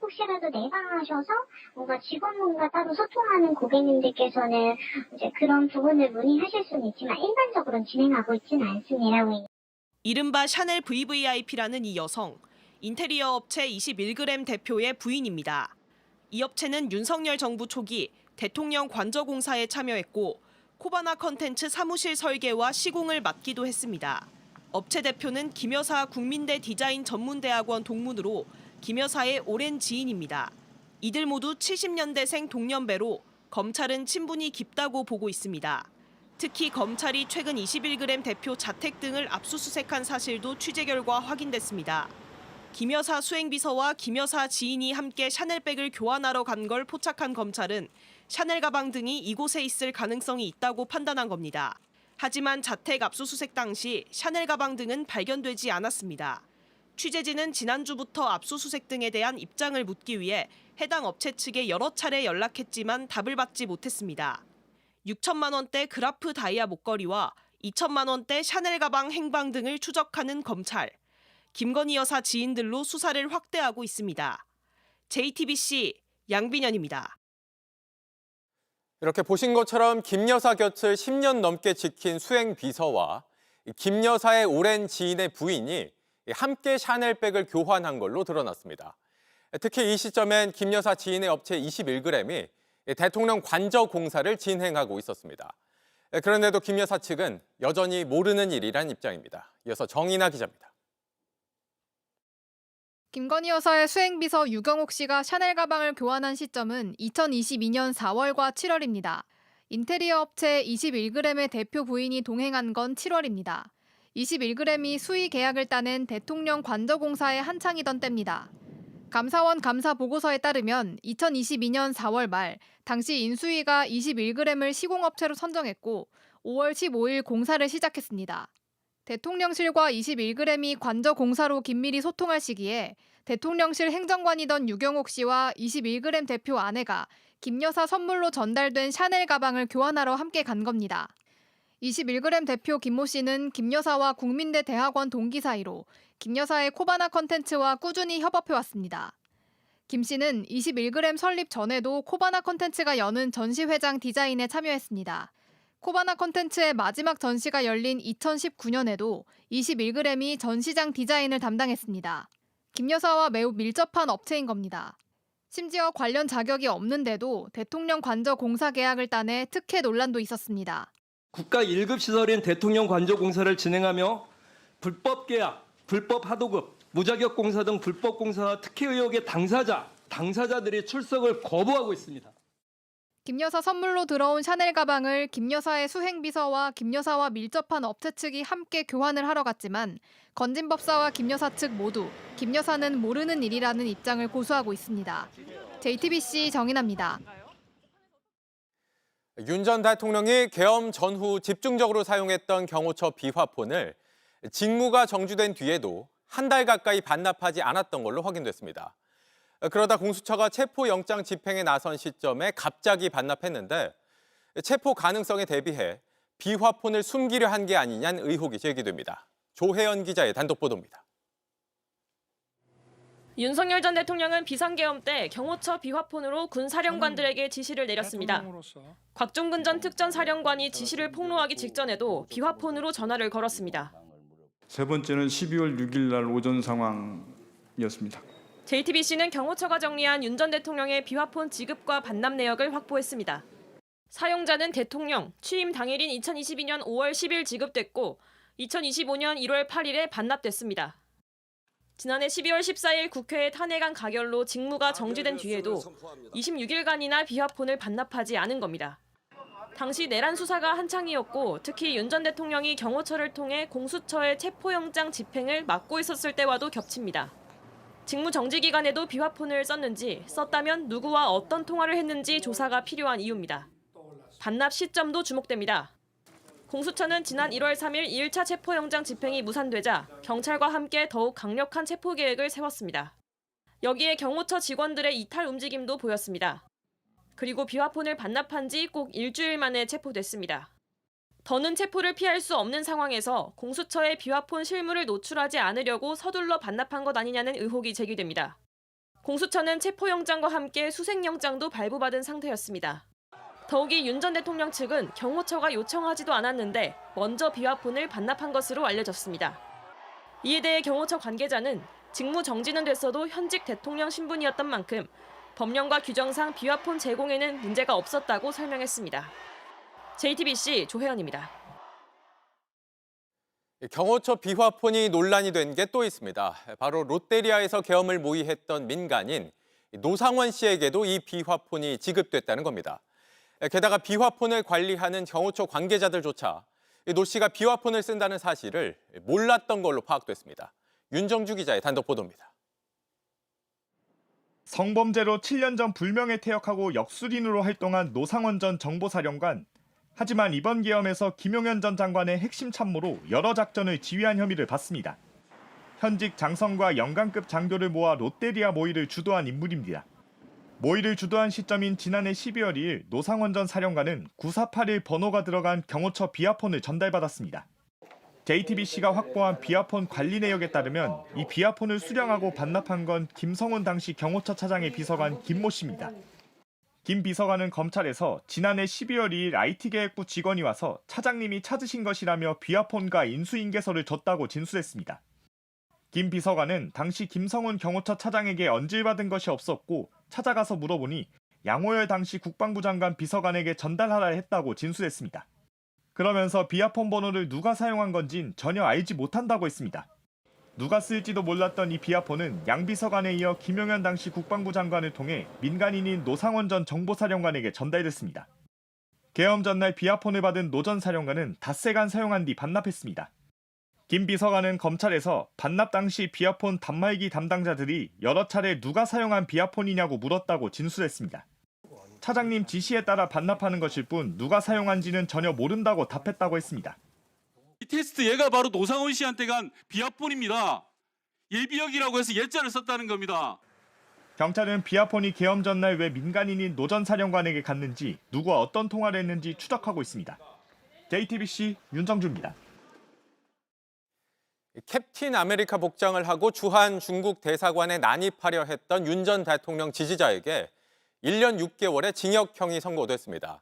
[SPEAKER 16] 혹시라도 내방하셔서 뭔가 직원분과 따로 소통하는 고객님들께서는 이제 그런 부분을 문의하실 수는 있지만 일반적으로는 진행하고 있지는 않습니다.
[SPEAKER 14] 이른바 샤넬 VVIP라는 이 여성, 인테리어 업체 21g 대표의 부인입니다. 이 업체는 윤석열 정부 초기 대통령 관저공사에 참여했고 코바나 컨텐츠 사무실 설계와 시공을 맡기도 했습니다. 업체 대표는 김 여사 국민대 디자인 전문대학원 동문으로 김 여사의 오랜 지인입니다. 이들 모두 70년대생 동년배로 검찰은 친분이 깊다고 보고 있습니다. 특히 검찰이 최근 21g 대표 자택 등을 압수수색한 사실도 취재 결과 확인됐습니다. 김 여사 수행비서와 김 여사 지인이 함께 샤넬백을 교환하러 간 걸 포착한 검찰은 샤넬 가방 등이 이곳에 있을 가능성이 있다고 판단한 겁니다. 하지만 자택 압수수색 당시 샤넬 가방 등은 발견되지 않았습니다. 취재진은 지난주부터 압수수색 등에 대한 입장을 묻기 위해 해당 업체 측에 여러 차례 연락했지만 답을 받지 못했습니다. 6천만 원대 그라프 다이아 목걸이와 2천만 원대 샤넬 가방 행방 등을 추적하는 검찰. 김건희 여사 지인들로 수사를 확대하고 있습니다. JTBC 양빈현입니다.
[SPEAKER 13] 이렇게 보신 것처럼 김 여사 곁을 10년 넘게 지킨 수행 비서와 김 여사의 오랜 지인의 부인이 함께 샤넬백을 교환한 걸로 드러났습니다. 특히 이 시점엔 김 여사 지인의 업체 21g이 대통령 관저 공사를 진행하고 있었습니다. 그런데도 김 여사 측은 여전히 모르는 일이란 입장입니다. 이어서 정인아 기자입니다.
[SPEAKER 15] 김건희 여사의 수행비서 유경옥 씨가 샤넬 가방을 교환한 시점은 2022년 4월과 7월입니다. 인테리어 업체 21g의 대표 부인이 동행한 건 7월입니다. 21g이 수의 계약을 따낸 대통령 관저공사에 한창이던 때입니다. 감사원 감사 보고서에 따르면 2022년 4월 말 당시 인수위가 21g을 시공업체로 선정했고 5월 15일 공사를 시작했습니다. 대통령실과 21g이 관저공사로 긴밀히 소통할 시기에 대통령실 행정관이던 유경옥 씨와 21g 대표 아내가 김 여사 선물로 전달된 샤넬 가방을 교환하러 함께 간 겁니다. 21g 대표 김모 씨는 김 여사와 국민대 대학원 동기 사이로 김 여사의 코바나 컨텐츠와 꾸준히 협업해왔습니다. 김 씨는 21g 설립 전에도 코바나 컨텐츠가 여는 전시회장 디자인에 참여했습니다. 코바나 컨텐츠의 마지막 전시가 열린 2019년에도 21g이 전시장 디자인을 담당했습니다. 김 여사와 매우 밀접한 업체인 겁니다. 심지어 관련 자격이 없는데도 대통령 관저 공사 계약을 따내 특혜 논란도 있었습니다.
[SPEAKER 17] 국가 1급 시설인 대통령 관저 공사를 진행하며 불법 계약, 불법 하도급, 무자격 공사 등 불법 공사와 특혜 의혹의 당사자들이 출석을 거부하고 있습니다.
[SPEAKER 15] 김 여사 선물로 들어온 샤넬 가방을 김 여사의 수행비서와 김 여사와 밀접한 업체 측이 함께 교환을 하러 갔지만 건진 법사와 김 여사 측 모두 김 여사는 모르는 일이라는 입장을 고수하고 있습니다. JTBC 정인아입니다.
[SPEAKER 13] 윤 전 대통령이 계엄 전후 집중적으로 사용했던 경호처 비화폰을 직무가 정지된 뒤에도 한 달 가까이 반납하지 않았던 걸로 확인됐습니다. 그러다 공수처가 체포영장 집행에 나선 시점에 갑자기 반납했는데 체포 가능성에 대비해 비화폰을 숨기려 한 게 아니냐는 의혹이 제기됩니다. 조혜연 기자의 단독 보도입니다.
[SPEAKER 18] 윤석열 전 대통령은 비상계엄 때 경호처 비화폰으로 군 사령관들에게 지시를 내렸습니다. 곽종근 전 특전사령관이 지시를 폭로하기 직전에도 비화폰으로 전화를 걸었습니다.
[SPEAKER 19] 세 번째는 12월 6일 날 오전 상황이었습니다.
[SPEAKER 18] JTBC는 경호처가 정리한 윤 전 대통령의 비화폰 지급과 반납 내역을 확보했습니다. 사용자는 대통령, 취임 당일인 2022년 5월 10일 지급됐고 2025년 1월 8일에 반납됐습니다. 지난해 12월 14일 국회의 탄핵안 가결로 직무가 정지된 뒤에도 26일간이나 비화폰을 반납하지 않은 겁니다. 당시 내란 수사가 한창이었고 특히 윤 전 대통령이 경호처를 통해 공수처의 체포영장 집행을 막고 있었을 때와도 겹칩니다. 직무 정지 기간에도 비화폰을 썼는지, 썼다면 누구와 어떤 통화를 했는지 조사가 필요한 이유입니다. 반납 시점도 주목됩니다. 공수처는 지난 1월 3일 2일차 체포영장 집행이 무산되자 경찰과 함께 더욱 강력한 체포 계획을 세웠습니다. 여기에 경호처 직원들의 이탈 움직임도 보였습니다. 그리고 비화폰을 반납한 지 꼭 일주일 만에 체포됐습니다. 더는 체포를 피할 수 없는 상황에서 공수처의 비화폰 실물을 노출하지 않으려고 서둘러 반납한 것 아니냐는 의혹이 제기됩니다. 공수처는 체포영장과 함께 수색영장도 발부받은 상태였습니다. 더욱이 윤 전 대통령 측은 경호처가 요청하지도 않았는데 먼저 비화폰을 반납한 것으로 알려졌습니다. 이에 대해 경호처 관계자는 직무 정지는 됐어도 현직 대통령 신분이었던 만큼 법령과 규정상 비화폰 제공에는 문제가 없었다고 설명했습니다. JTBC 조혜연입니다.
[SPEAKER 13] 경호처 비화폰이 논란이 된 게 또 있습니다. 바로 롯데리아에서 계엄을 모의했던 민간인 노상원 씨에게도 이 비화폰이 지급됐다는 겁니다. 게다가 비화폰을 관리하는 경호처 관계자들조차 노 씨가 비화폰을 쓴다는 사실을 몰랐던 걸로 파악됐습니다. 윤정주 기자의 단독 보도입니다.
[SPEAKER 20] 성범죄로 7년 전 불명예 퇴역하고 역술인으로 활동한 노상원 전 정보사령관.
[SPEAKER 11] 하지만 이번 계엄에서 김용현 전 장관의 핵심 참모로 여러 작전을 지휘한 혐의를 받습니다. 현직 장성과 영관급 장교를 모아 롯데리아 모의를 주도한 인물입니다. 모의를 주도한 시점인 지난해 12월 2일 노상원 전 사령관은 9481 번호가 들어간 경호처 비아폰을 전달받았습니다. JTBC가 확보한 비아폰 관리 내역에 따르면 이 비아폰을 수령하고 반납한 건 김성훈 당시 경호처 차장의 비서관 김모 씨입니다. 김 비서관은 검찰에서 지난해 12월 2일 IT계획부 직원이 와서 차장님이 찾으신 것이라며 비아폰과 인수인계서를 줬다고 진술했습니다. 김 비서관은 당시 김성훈 경호처 차장에게 언질받은 것이 없었고 찾아가서 물어보니 양호열 당시 국방부 장관 비서관에게 전달하라 했다고 진술했습니다. 그러면서 비아폰 번호를 누가 사용한 건진 전혀 알지 못한다고 했습니다. 누가 쓸지도 몰랐던 이 비아폰은 양 비서관에 이어 김용현 당시 국방부 장관을 통해 민간인인 노상원 전 정보사령관에게 전달됐습니다. 계엄 전날 비아폰을 받은 노 전 사령관은 닷새간 사용한 뒤 반납했습니다. 김 비서관은 검찰에서 반납 당시 비아폰 단말기 담당자들이 여러 차례 누가 사용한 비아폰이냐고 물었다고 진술했습니다. 차장님 지시에 따라 반납하는 것일 뿐 누가 사용한지는 전혀 모른다고 답했다고 했습니다.
[SPEAKER 20] 이 테스트 얘가 바로 노상원 씨한테 간 비아폰입니다. 예비역이라고 해서 예자를 썼다는 겁니다.
[SPEAKER 11] 경찰은 비아폰이 계엄 전날 왜 민간인인 노 전 사령관에게 갔는지 누구와 어떤 통화를 했는지 추적하고 있습니다. JTBC 윤정주입니다.
[SPEAKER 13] 캡틴 아메리카 복장을 하고 주한 중국 대사관에 난입하려 했던 윤 전 대통령 지지자에게 1년 6개월의 징역형이 선고됐습니다.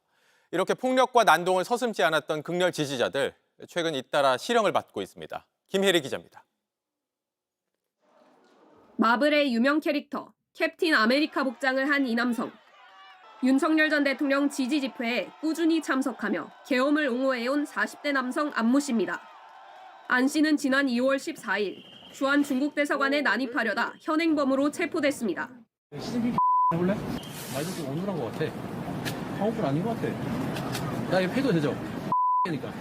[SPEAKER 13] 이렇게 폭력과 난동을 서슴지 않았던 극렬 지지자들, 최근 잇따라 실형을 받고 있습니다. 김혜리 기자입니다.
[SPEAKER 18] 마블의 유명 캐릭터 캡틴 아메리카 복장을 한 이 남성. 윤석열 전 대통령 지지 집회에 꾸준히 참석하며 계엄을 옹호해온 40대 남성 안모 씨입니다. 안 씨는 지난 2월 14일 주한 중국 대사관에 난입하려다 현행범으로 체포됐습니다.
[SPEAKER 21] 해볼래? 말도 좀 어눌한 것 같아. 한국분 아닌 것 같아. 야, 이거 패도 되죠? 니까.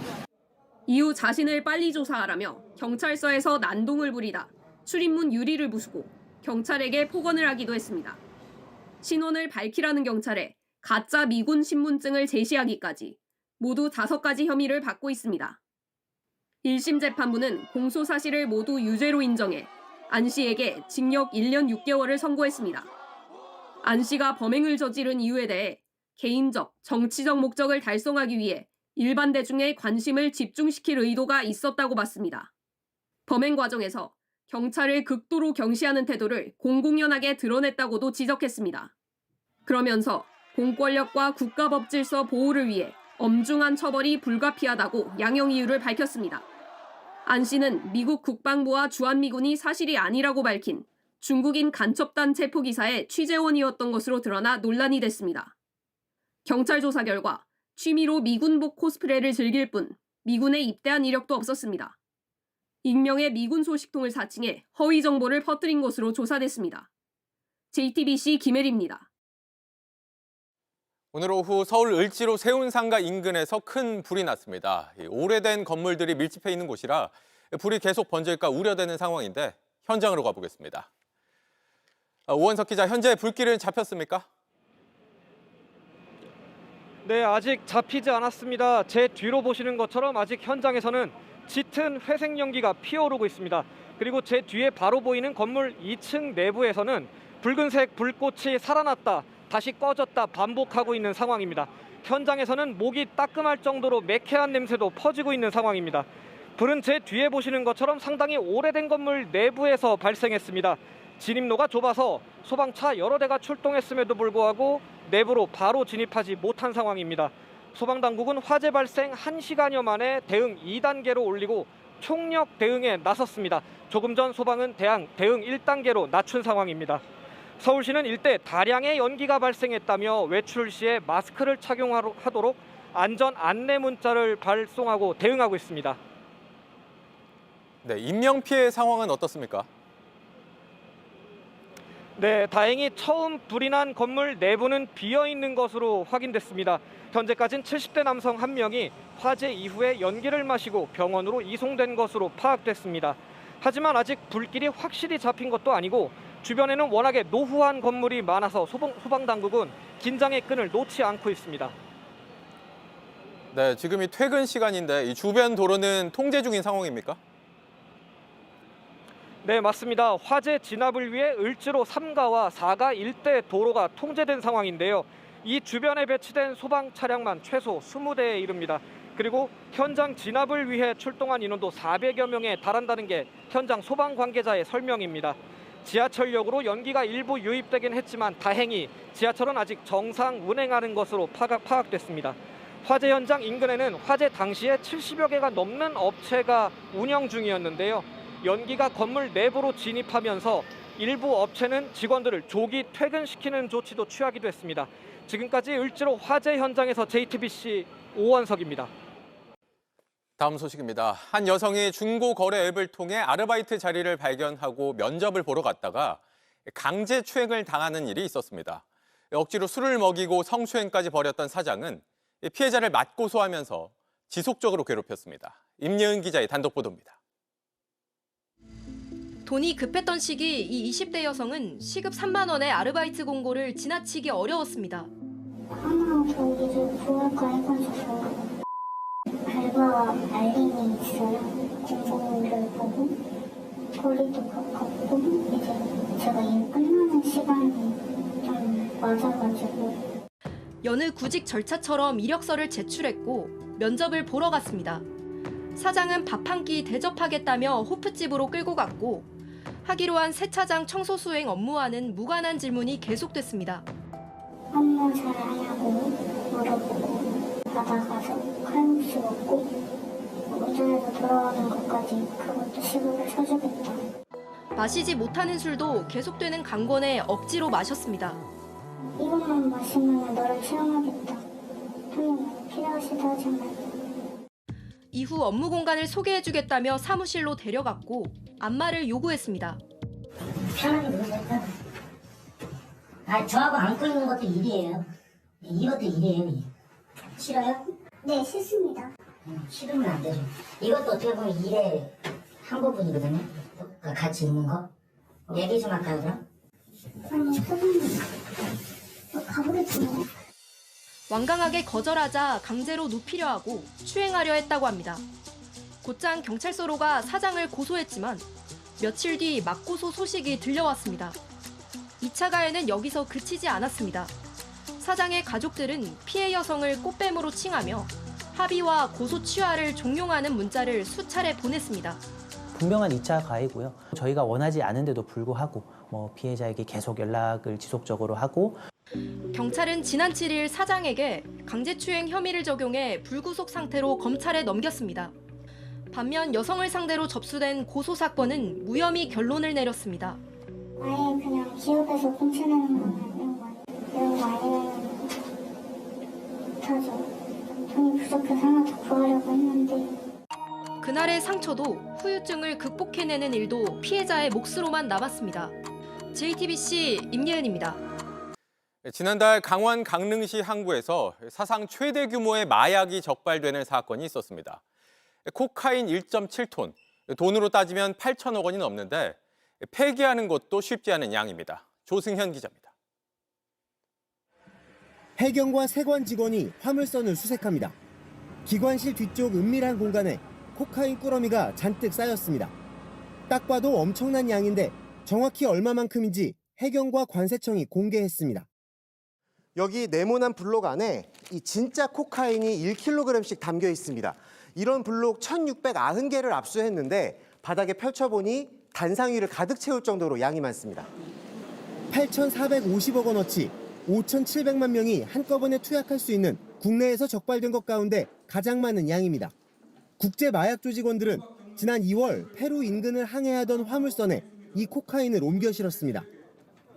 [SPEAKER 18] 이후 자신을 빨리 조사하라며 경찰서에서 난동을 부리다 출입문 유리를 부수고 경찰에게 폭언을 하기도 했습니다. 신원을 밝히라는 경찰에 가짜 미군 신분증을 제시하기까지 모두 5가지 혐의를 받고 있습니다. 1심 재판부는 공소 사실을 모두 유죄로 인정해 안 씨에게 징역 1년 6개월을 선고했습니다. 안 씨가 범행을 저지른 이유에 대해 개인적, 정치적 목적을 달성하기 위해 일반 대중의 관심을 집중시킬 의도가 있었다고 봤습니다. 범행 과정에서 경찰을 극도로 경시하는 태도를 공공연하게 드러냈다고도 지적했습니다. 그러면서 공권력과 국가법질서 보호를 위해 엄중한 처벌이 불가피하다고 양형 이유를 밝혔습니다. 안 씨는 미국 국방부와 주한미군이 사실이 아니라고 밝힌 중국인 간첩단 체포 기사의 취재원이었던 것으로 드러나 논란이 됐습니다. 경찰 조사 결과 취미로 미군복 코스프레를 즐길 뿐 미군에 입대한 이력도 없었습니다. 익명의 미군 소식통을 사칭해 허위 정보를 퍼뜨린 것으로 조사됐습니다. JTBC 김혜리입니다.
[SPEAKER 13] 오늘 오후 서울 을지로 세운상가 인근에서 큰 불이 났습니다. 오래된 건물들이 밀집해 있는 곳이라 불이 계속 번질까 우려되는 상황인데 현장으로 가보겠습니다. 오원석 기자, 현재 불길은 잡혔습니까?
[SPEAKER 23] 네, 아직 잡히지 않았습니다. 제 뒤로 보시는 것처럼 아직 현장에서는 짙은 회색 연기가 피어오르고 있습니다. 그리고 제 뒤에 바로 보이는 건물 2층 내부에서는 붉은색 불꽃이 살아났다, 다시 꺼졌다 반복하고 있는 상황입니다. 현장에서는 목이 따끔할 정도로 매캐한 냄새도 퍼지고 있는 상황입니다. 불은 제 뒤에 보시는 것처럼 상당히 오래된 건물 내부에서 발생했습니다. 진입로가 좁아서 소방차 여러 대가 출동했음에도 불구하고 내부로 바로 진입하지 못한 상황입니다. 소방당국은 화재 발생 1시간여 만에 대응 2단계로 올리고 총력 대응에 나섰습니다. 조금 전 소방은 대응 1단계로 낮춘 상황입니다. 서울시는 일대 다량의 연기가 발생했다며 외출 시에 마스크를 착용하도록 안전 안내 문자를 발송하고 대응하고 있습니다.
[SPEAKER 13] 네, 인명피해 상황은 어떻습니까?
[SPEAKER 23] 네, 다행히 처음 불이 난 건물 내부는 비어있는 것으로 확인됐습니다. 현재까지는 70대 남성 1명이 화재 이후에 연기를 마시고 병원으로 이송된 것으로 파악됐습니다. 하지만 아직 불길이 확실히 잡힌 것도 아니고 주변에는 워낙에 노후한 건물이 많아서 소방당국은 긴장의 끈을 놓지 않고 있습니다.
[SPEAKER 13] 네, 지금이 퇴근 시간인데 이 주변 도로는 통제 중인 상황입니까?
[SPEAKER 23] 네, 맞습니다. 화재 진압을 위해 을지로 3가와 4가 일대 도로가 통제된 상황인데요. 이 주변에 배치된 소방 차량만 최소 20대에 이릅니다. 그리고 현장 진압을 위해 출동한 인원도 400여 명에 달한다는 게 현장 소방 관계자의 설명입니다. 지하철역으로 연기가 일부 유입되긴 했지만 다행히 지하철은 아직 정상 운행하는 것으로 파악됐습니다. 화재 현장 인근에는 화재 당시에 70여 개가 넘는 업체가 운영 중이었는데요. 연기가 건물 내부로 진입하면서 일부 업체는 직원들을 조기 퇴근시키는 조치도 취하기도 했습니다. 지금까지 을지로 화재 현장에서 JTBC 오원석입니다.
[SPEAKER 13] 다음 소식입니다. 한 여성이 중고 거래 앱을 통해 아르바이트 자리를 발견하고 면접을 보러 갔다가 강제 추행을 당하는 일이 있었습니다. 억지로 술을 먹이고 성추행까지 벌였던 사장은 피해자를 맞고소하면서 지속적으로 괴롭혔습니다. 임예은 기자의 단독 보도입니다.
[SPEAKER 2] 돈이 급했던 시기 이 20대 여성은 시급 3만 원의 아르바이트 공고를 지나치기 어려웠습니다.
[SPEAKER 16] 하나 저기를 구할까 해가지고 알바 알림이 있어요. 공고를 보고 거리도 가깝고 이제 제가 일 끝나는 시간이 좀 맞아가지고
[SPEAKER 2] 여느 구직 절차처럼 이력서를 제출했고 면접을 보러 갔습니다. 사장은 밥 한 끼 대접하겠다며 호프집으로 끌고 갔고 하기로 한 세차장 청소 수행 업무와는 무관한 질문이 계속됐습니다.
[SPEAKER 16] 업무 잘하냐고 물어보고 받아가서 칼국수 먹고 운전해서 돌아오는 것까지 그것도 시급을 쳐주겠다.
[SPEAKER 2] 마시지 못하는 술도 계속되는 강권에 억지로 마셨습니다.
[SPEAKER 16] 이것만 마시면 너를 채용하겠다. 형님 필요하시다 하잖아요.
[SPEAKER 2] 이후 업무 공간을 소개해주겠다며 사무실로 데려갔고 안마를 요구했습니다.
[SPEAKER 6] 편하게 놀자. 저하고 안고 있는 것도 일이에요. 이것도 일이에요. 싫어요?
[SPEAKER 16] 네, 싫습니다.
[SPEAKER 6] 싫으면 안 되죠. 이것도 어떻게 보면 일의 한 부분이거든요. 같이 있는 거. 얘기 좀 할까요, 그럼?
[SPEAKER 16] 아니, 선생님. 가보겠습니다.
[SPEAKER 2] 완강하게 거절하자 강제로 눕히려 하고 추행하려 했다고 합니다. 곧장 경찰서로가 사장을 고소했지만 며칠 뒤 맞고소 소식이 들려왔습니다. 2차 가해는 여기서 그치지 않았습니다. 사장의 가족들은 피해 여성을 꽃뱀으로 칭하며 합의와 고소 취하를 종용하는 문자를 수차례 보냈습니다.
[SPEAKER 8] 분명한 2차 가해고요. 저희가 원하지 않은데도 불구하고 피해자에게 계속 연락을 지속적으로 하고
[SPEAKER 2] 경찰은 지난 7일 사장에게 강제추행 혐의를 적용해 불구속 상태로 검찰에 넘겼습니다. 반면 여성을 상대로 접수된 고소 사건은 무혐의 결론을 내렸습니다.
[SPEAKER 16] 아예 그냥 기업에서 공채내는 거면 이런 거 아니면 못하죠. 돈이 부족해서 하나 더 구하려고 했는데.
[SPEAKER 2] 그날의 상처도 후유증을 극복해내는 일도 피해자의 몫으로만 남았습니다. JTBC 임예은입니다.
[SPEAKER 13] 지난달 강원 강릉시 항구에서 사상 최대 규모의 마약이 적발되는 사건이 있었습니다. 코카인 1.7톤, 돈으로 따지면 8천억 원이 넘는데 폐기하는 것도 쉽지 않은 양입니다. 조승현 기자입니다.
[SPEAKER 24] 해경과 세관 직원이 화물선을 수색합니다. 기관실 뒤쪽 은밀한 공간에 코카인 꾸러미가 잔뜩 쌓였습니다. 딱 봐도 엄청난 양인데 정확히 얼마만큼인지 해경과 관세청이 공개했습니다.
[SPEAKER 25] 여기 네모난 블록 안에 이 진짜 코카인이 1kg씩 담겨 있습니다. 이런 블록 1,690개를 압수했는데 바닥에 펼쳐보니 단상 위를 가득 채울 정도로 양이 많습니다.
[SPEAKER 24] 8,450억 원어치 5,700만 명이 한꺼번에 투약할 수 있는 국내에서 적발된 것 가운데 가장 많은 양입니다. 국제 마약 조직원들은 지난 2월 페루 인근을 항해하던 화물선에 이 코카인을 옮겨 실었습니다.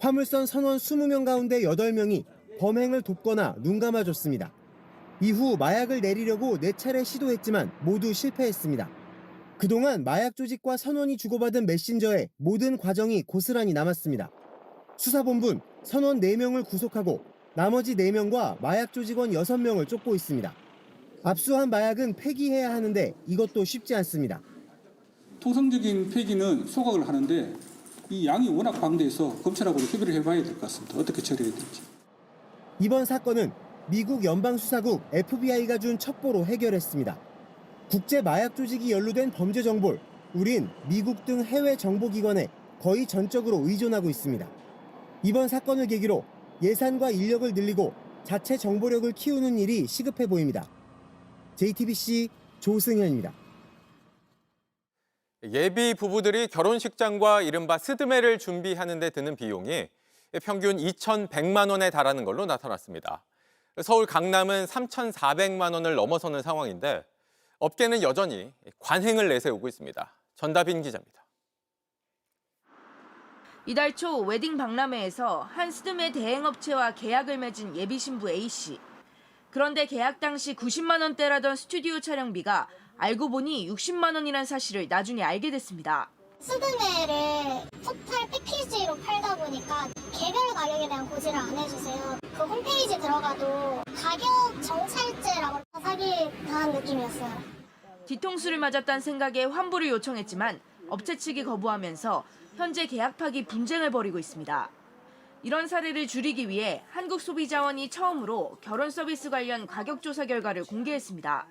[SPEAKER 24] 화물선 선원 20명 가운데 8명이 범행을 돕거나 눈감아줬습니다. 이후 마약을 내리려고 4차례 시도했지만 모두 실패했습니다. 그동안 마약 조직과 선원이 주고받은 메신저에 모든 과정이 고스란히 남았습니다. 수사본부는 선원 4명을 구속하고 나머지 4명과 마약 조직원 6명을 쫓고 있습니다. 압수한 마약은 폐기해야 하는데 이것도 쉽지 않습니다.
[SPEAKER 26] 통상적인 폐기는 소각을 하는데 이 양이 워낙 방대해서 검찰하고 협의를 해봐야 될 것 같습니다. 어떻게 처리해야 될지.
[SPEAKER 24] 이번 사건은 미국 연방수사국 FBI가 준 첩보로 해결했습니다. 국제 마약 조직이 연루된 범죄 정보를 우린 미국 등 해외 정보기관에 거의 전적으로 의존하고 있습니다. 이번 사건을 계기로 예산과 인력을 늘리고 자체 정보력을 키우는 일이 시급해 보입니다. JTBC 조승현입니다.
[SPEAKER 13] 예비 부부들이 결혼식장과 이른바 스드메를 준비하는 데 드는 비용이 평균 2,100만 원에 달하는 걸로 나타났습니다. 서울 강남은 3,400만 원을 넘어서는 상황인데 업계는 여전히 관행을 내세우고 있습니다. 전다빈 기자입니다.
[SPEAKER 3] 이달 초 웨딩 박람회에서 한 스드메 대행업체와 계약을 맺은 예비 신부 A씨. 그런데 계약 당시 90만 원대라던 스튜디오 촬영비가 알고 보니 60만 원이란 사실을 나중에 알게 됐습니다.
[SPEAKER 16] 스드메를 토탈 패키지로 팔다 보니까 개별 가격에 대한 고지를 안 해주세요. 그 홈페이지 들어가도 가격 정찰제라고 사기당한 느낌이었어요.
[SPEAKER 3] 뒤통수를 맞았다는 생각에 환불을 요청했지만 업체 측이 거부하면서 현재 계약 파기 분쟁을 벌이고 있습니다. 이런 사례를 줄이기 위해 한국소비자원이 처음으로 결혼 서비스 관련 가격 조사 결과를 공개했습니다.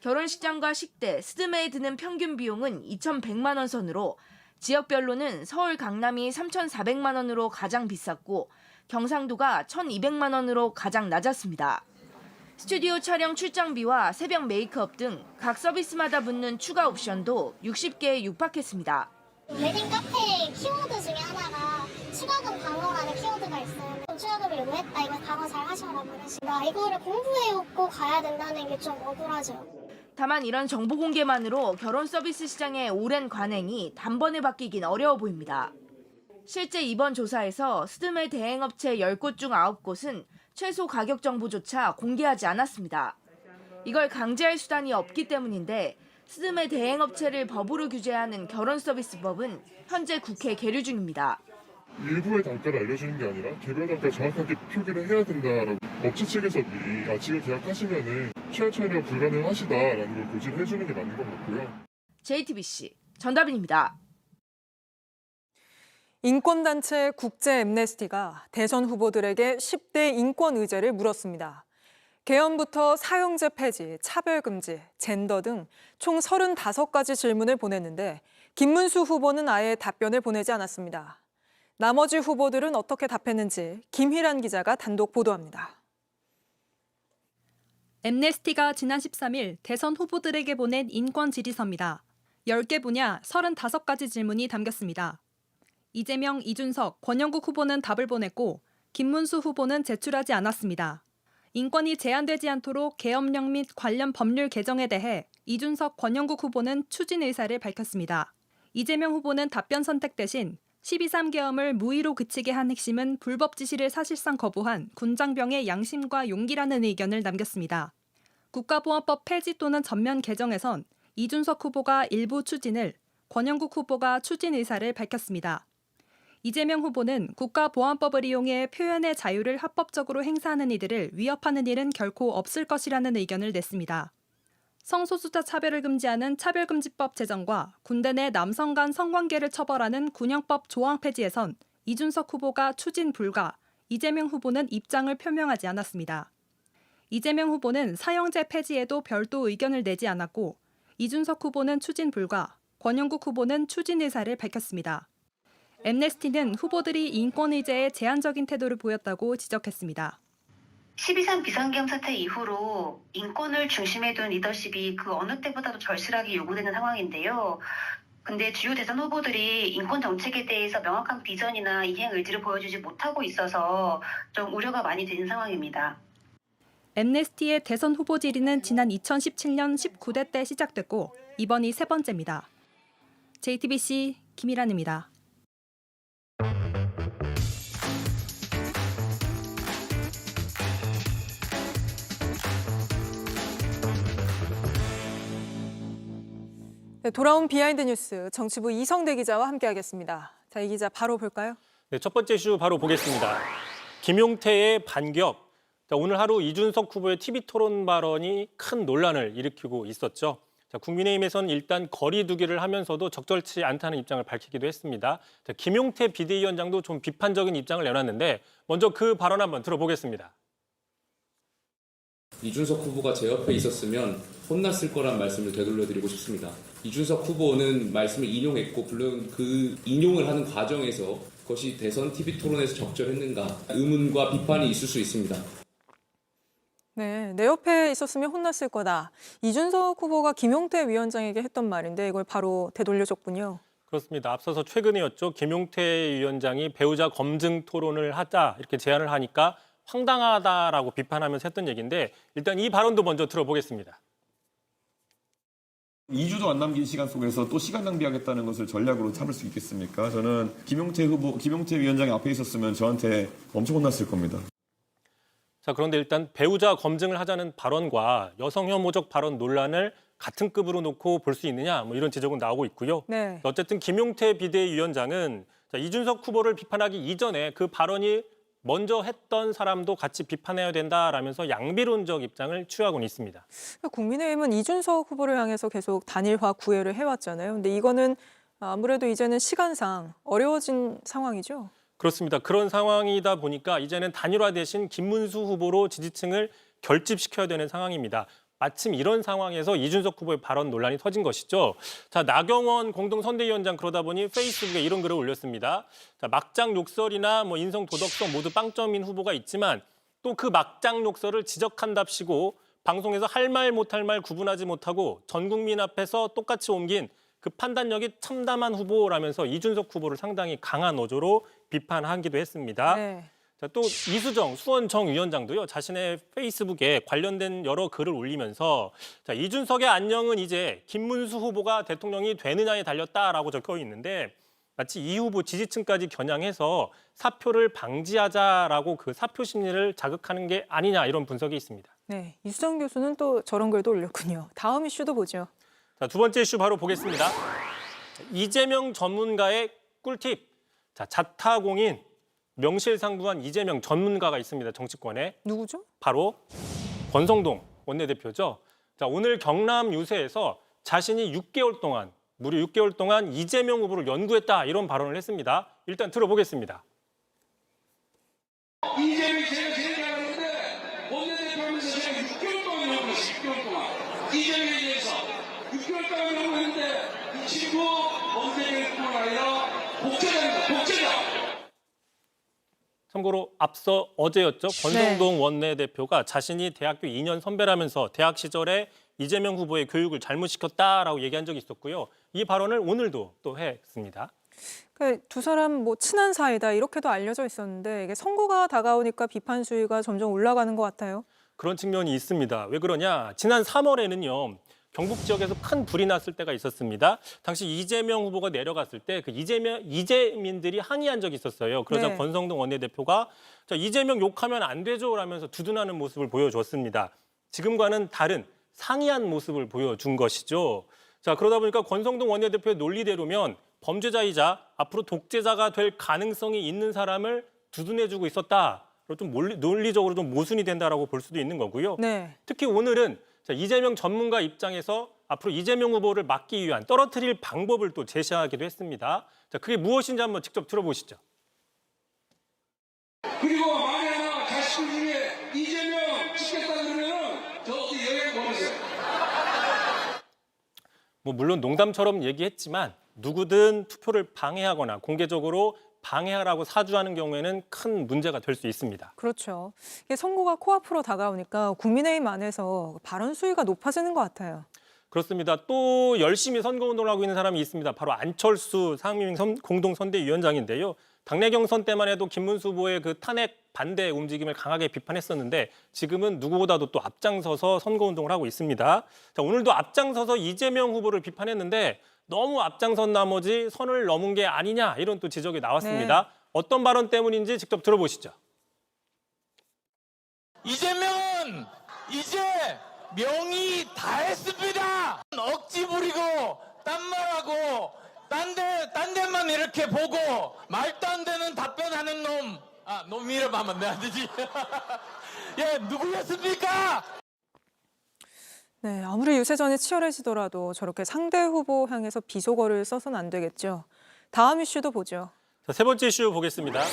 [SPEAKER 3] 결혼식장과 식대, 스드메에 드는 평균 비용은 2,100만 원 선으로 지역별로는 서울 강남이 3,400만 원으로 가장 비쌌고 경상도가 1,200만 원으로 가장 낮았습니다. 스튜디오 촬영 출장비와 새벽 메이크업 등 각 서비스마다 붙는 추가 옵션도 60개에 육박했습니다.
[SPEAKER 16] 웨딩 카페 키워드 중에 하나가 추가금 방어라는 키워드가 있어요. 추가금을 요구했다. 이거 방어 잘 하셔라 그러시니까 이거를 공부해오고 가야 된다는 게 좀 억울하죠.
[SPEAKER 3] 다만 이런 정보 공개만으로 결혼 서비스 시장의 오랜 관행이 단번에 바뀌긴 어려워 보입니다. 실제 이번 조사에서 스드메 대행업체 10곳 중 9곳은 최소 가격 정보조차 공개하지 않았습니다. 이걸 강제할 수단이 없기 때문인데 스드메 대행업체를 법으로 규제하는 결혼서비스법은 현재 국회 계류 중입니다.
[SPEAKER 4] 일부의 단가를 알려주는 게 아니라 개별 단가를 정확하게 표기를 해야 된다라고 업체 측에서 미리 지금 계약하시면은 취할 촬영 불가능하시다라는 걸 고지를 해주는 게 맞는 것 같고요.
[SPEAKER 3] JTBC 전다빈입니다.
[SPEAKER 1] 인권단체 국제 엠네스티가 대선 후보들에게 10대 인권 의제를 물었습니다. 개헌부터 사형제 폐지, 차별금지, 젠더 등 총 35가지 질문을 보냈는데 김문수 후보는 아예 답변을 보내지 않았습니다. 나머지 후보들은 어떻게 답했는지 김희란 기자가 단독 보도합니다.
[SPEAKER 2] 엠네스티가 지난 13일 대선 후보들에게 보낸 인권 질의서입니다. 10개 분야 35가지 질문이 담겼습니다. 이재명, 이준석, 권영국 후보는 답을 보냈고 김문수 후보는 제출하지 않았습니다. 인권이 제한되지 않도록 계엄령 및 관련 법률 개정에 대해 이준석, 권영국 후보는 추진 의사를 밝혔습니다. 이재명 후보는 답변 선택 대신 12.3 계엄을 무의로 그치게 한 핵심은 불법 지시를 사실상 거부한 군장병의 양심과 용기라는 의견을 남겼습니다. 국가보안법 폐지 또는 전면 개정에선 이준석 후보가 일부 추진을, 권영국 후보가 추진 의사를 밝혔습니다. 이재명 후보는 국가보안법을 이용해 표현의 자유를 합법적으로 행사하는 이들을 위협하는 일은 결코 없을 것이라는 의견을 냈습니다. 성소수자 차별을 금지하는 차별금지법 제정과 군대 내 남성 간 성관계를 처벌하는 군형법 조항 폐지에선 이준석 후보가 추진 불가, 이재명 후보는 입장을 표명하지 않았습니다. 이재명 후보는 사형제 폐지에도 별도 의견을 내지 않았고 이준석 후보는 추진 불가, 권영국 후보는 추진 의사를 밝혔습니다. 엠네스티는 후보들이 인권 의제에 제한적인 태도를 보였다고 지적했습니다.
[SPEAKER 5] 12.3 비상계엄 사태 이후로 인권을 중심에 둔 리더십이 그 어느 때보다도 절실하게 요구되는 상황인데요. 근데 주요 대선 후보들이 인권 정책에 대해서 명확한 비전이나 이행 의지를 보여주지 못하고 있어서 좀 우려가 많이 되는 상황입니다.
[SPEAKER 2] 엠네스티의 대선 후보 질의는 지난 2017년 19대 때 시작됐고 이번이 세 번째입니다. JTBC 김희란입니다.
[SPEAKER 1] 네, 돌아온 비하인드 뉴스 정치부 이성대 기자와 함께하겠습니다. 자, 이 기자 바로 볼까요?
[SPEAKER 9] 네, 첫 번째 이슈 바로 보겠습니다. 김용태의 반격. 오늘 하루 이준석 후보의 TV 토론 발언이 큰 논란을 일으키고 있었죠. 자, 국민의힘에서는 일단 거리 두기를 하면서도 적절치 않다는 입장을 밝히기도 했습니다. 자, 김용태 비대위원장도 좀 비판적인 입장을 내놨는데 먼저 그 발언 한번 들어보겠습니다.
[SPEAKER 7] 이준석 후보가 제 옆에 있었으면 혼났을 거란 말씀을 되돌려드리고 싶습니다. 이준석 후보는 말씀을 인용했고 물론 그 인용을 하는 과정에서 그것이 대선 TV 토론에서 적절했는가 의문과 비판이 있을 수 있습니다.
[SPEAKER 1] 네, 내 옆에 있었으면 혼났을 거다. 이준석 후보가 김용태 위원장에게 했던 말인데 이걸 바로 되돌려줬군요.
[SPEAKER 9] 그렇습니다. 앞서서 최근이었죠. 김용태 위원장이 배우자 검증 토론을 하자 이렇게 제안을 하니까 황당하다라고 비판하면서 했던 얘기인데 일단 이 발언도 먼저 들어보겠습니다.
[SPEAKER 10] 2주도 안 남긴 시간 속에서 또 시간 낭비하겠다는 것을 전략으로 삼을 수 있겠습니까? 저는 김용태 위원장이 앞에 있었으면 저한테 엄청 혼났을 겁니다.
[SPEAKER 9] 자, 그런데 일단 배우자 검증을 하자는 발언과 여성 혐오적 발언 논란을 같은 급으로 놓고 볼 수 있느냐 뭐 이런 지적은 나오고 있고요.
[SPEAKER 1] 네.
[SPEAKER 9] 어쨌든 김용태 비대위원장은 이준석 후보를 비판하기 이전에 그 발언이 먼저 했던 사람도 같이 비판해야 된다라면서 양비론적 입장을 취하고는 있습니다.
[SPEAKER 1] 국민의힘은 이준석 후보를 향해서 계속 단일화 구애를 해왔잖아요. 근데 이거는 아무래도 이제는 시간상 어려워진 상황이죠.
[SPEAKER 9] 그렇습니다. 그런 상황이다 보니까 이제는 단일화 대신 김문수 후보로 지지층을 결집시켜야 되는 상황입니다. 마침 이런 상황에서 이준석 후보의 발언 논란이 터진 것이죠. 자, 나경원 공동선대위원장 그러다 보니 페이스북에 이런 글을 올렸습니다. 자, 막장 욕설이나 뭐 인성 도덕성 모두 빵점인 후보가 있지만 또 그 막장 욕설을 지적한답시고 방송에서 할 말 못할 말 구분하지 못하고 전 국민 앞에서 똑같이 옮긴 그 판단력이 참담한 후보라면서 이준석 후보를 상당히 강한 어조로 비판하기도 했습니다.
[SPEAKER 1] 네.
[SPEAKER 9] 자, 또 이수정 수원정 위원장도요 자신의 페이스북에 관련된 여러 글을 올리면서 자, 이준석의 안녕은 이제 김문수 후보가 대통령이 되느냐에 달렸다라고 적혀 있는데 마치 이 후보 지지층까지 겨냥해서 사표를 방지하자라고 그 사표 심리를 자극하는 게 아니냐 이런 분석이 있습니다.
[SPEAKER 1] 네, 이수정 교수는 또 저런 글도 올렸군요. 다음 이슈도 보죠.
[SPEAKER 9] 자, 두 번째 이슈 바로 보겠습니다. 이재명 전문가의 꿀팁. 자, 자타공인 명실상부한 이재명 전문가가 있습니다. 정치권에.
[SPEAKER 1] 누구죠?
[SPEAKER 9] 바로 권성동 원내대표죠. 자, 오늘 경남 유세에서 자신이 6개월 동안 무려 6개월 동안 이재명 후보를 연구했다 이런 발언을 했습니다. 일단 들어보겠습니다.
[SPEAKER 20] 이재명이 제일 잘하는데 원내대표하면서 제가 6개월 동안 연구했어요. 6개월 동안. 이재명에 대해서 6개월 동안 연구했는데 이 친구 원내대표가 아니라 복제자.
[SPEAKER 9] 참고로 앞서 어제였죠. 권성동 원내대표가 자신이 대학교 2년 선배라면서 대학 시절에 이재명 후보의 교육을 잘못 시켰다라고 얘기한 적이 있었고요. 이 발언을 오늘도 또 했습니다.
[SPEAKER 1] 그러니까 두 사람 뭐 친한 사이다 이렇게도 알려져 있었는데 이게 선거가 다가오니까 비판 수위가 점점 올라가는 것 같아요.
[SPEAKER 9] 그런 측면이 있습니다. 왜 그러냐? 지난 3월에는요. 경북 지역에서 큰 불이 났을 때가 있었습니다. 당시 이재명 후보가 내려갔을 때 그 이재민들이 항의한 적이 있었어요. 그러자
[SPEAKER 1] 네.
[SPEAKER 9] 권성동 원내대표가 자, 이재명 욕하면 안 되죠 라면서 두둔하는 모습을 보여줬습니다. 지금과는 다른 상이한 모습을 보여준 것이죠. 자, 그러다 보니까 권성동 원내대표의 논리대로면 범죄자이자 앞으로 독재자가 될 가능성이 있는 사람을 두둔해주고 있었다. 좀 논리적으로 좀 모순이 된다라고 볼 수도 있는 거고요.
[SPEAKER 1] 네.
[SPEAKER 9] 특히 오늘은 자, 이재명 전문가 입장에서 앞으로 이재명 후보를 막기 위한 떨어뜨릴 방법을 또 제시하기도 했습니다. 자, 그게 무엇인지 한번 직접 들어보시죠.
[SPEAKER 20] 그리고 만약에 자식 중에 이재명 찍겠다 그러면 저 어디 여행 보내세요.
[SPEAKER 9] 뭐 물론 농담처럼 얘기했지만 누구든 투표를 방해하거나 공개적으로 방해하라고 사주하는 경우에는 큰 문제가 될 수 있습니다.
[SPEAKER 1] 그렇죠. 이게 선거가 코앞으로 다가오니까 국민의힘 안에서 발언 수위가 높아지는 것 같아요.
[SPEAKER 9] 그렇습니다. 또 열심히 선거운동을 하고 있는 사람이 있습니다. 바로 안철수 상임위 공동선대위원장인데요. 당내 경선 때만 해도 김문수 후보의 그 탄핵 반대 움직임을 강하게 비판했었는데 지금은 누구보다도 또 앞장서서 선거운동을 하고 있습니다. 자, 오늘도 앞장서서 이재명 후보를 비판했는데 너무 앞장선 나머지 선을 넘은 게 아니냐 이런 또 지적이 나왔습니다.
[SPEAKER 1] 네.
[SPEAKER 9] 어떤 발언 때문인지 직접 들어보시죠.
[SPEAKER 12] 이재명은 이제 명의 다 했습니다. 억지 부리고 딴 말하고 딴 데만 이렇게 보고 말도 안 되는 답변하는 놈. 놈 이름 하면 안 되지. 예, 누구였습니까?
[SPEAKER 1] 네, 아무리 유세전이 치열해지더라도 저렇게 상대 후보 향해서 비속어를 써서는 안 되겠죠. 다음 이슈도 보죠.
[SPEAKER 9] 자, 세 번째 이슈 보겠습니다.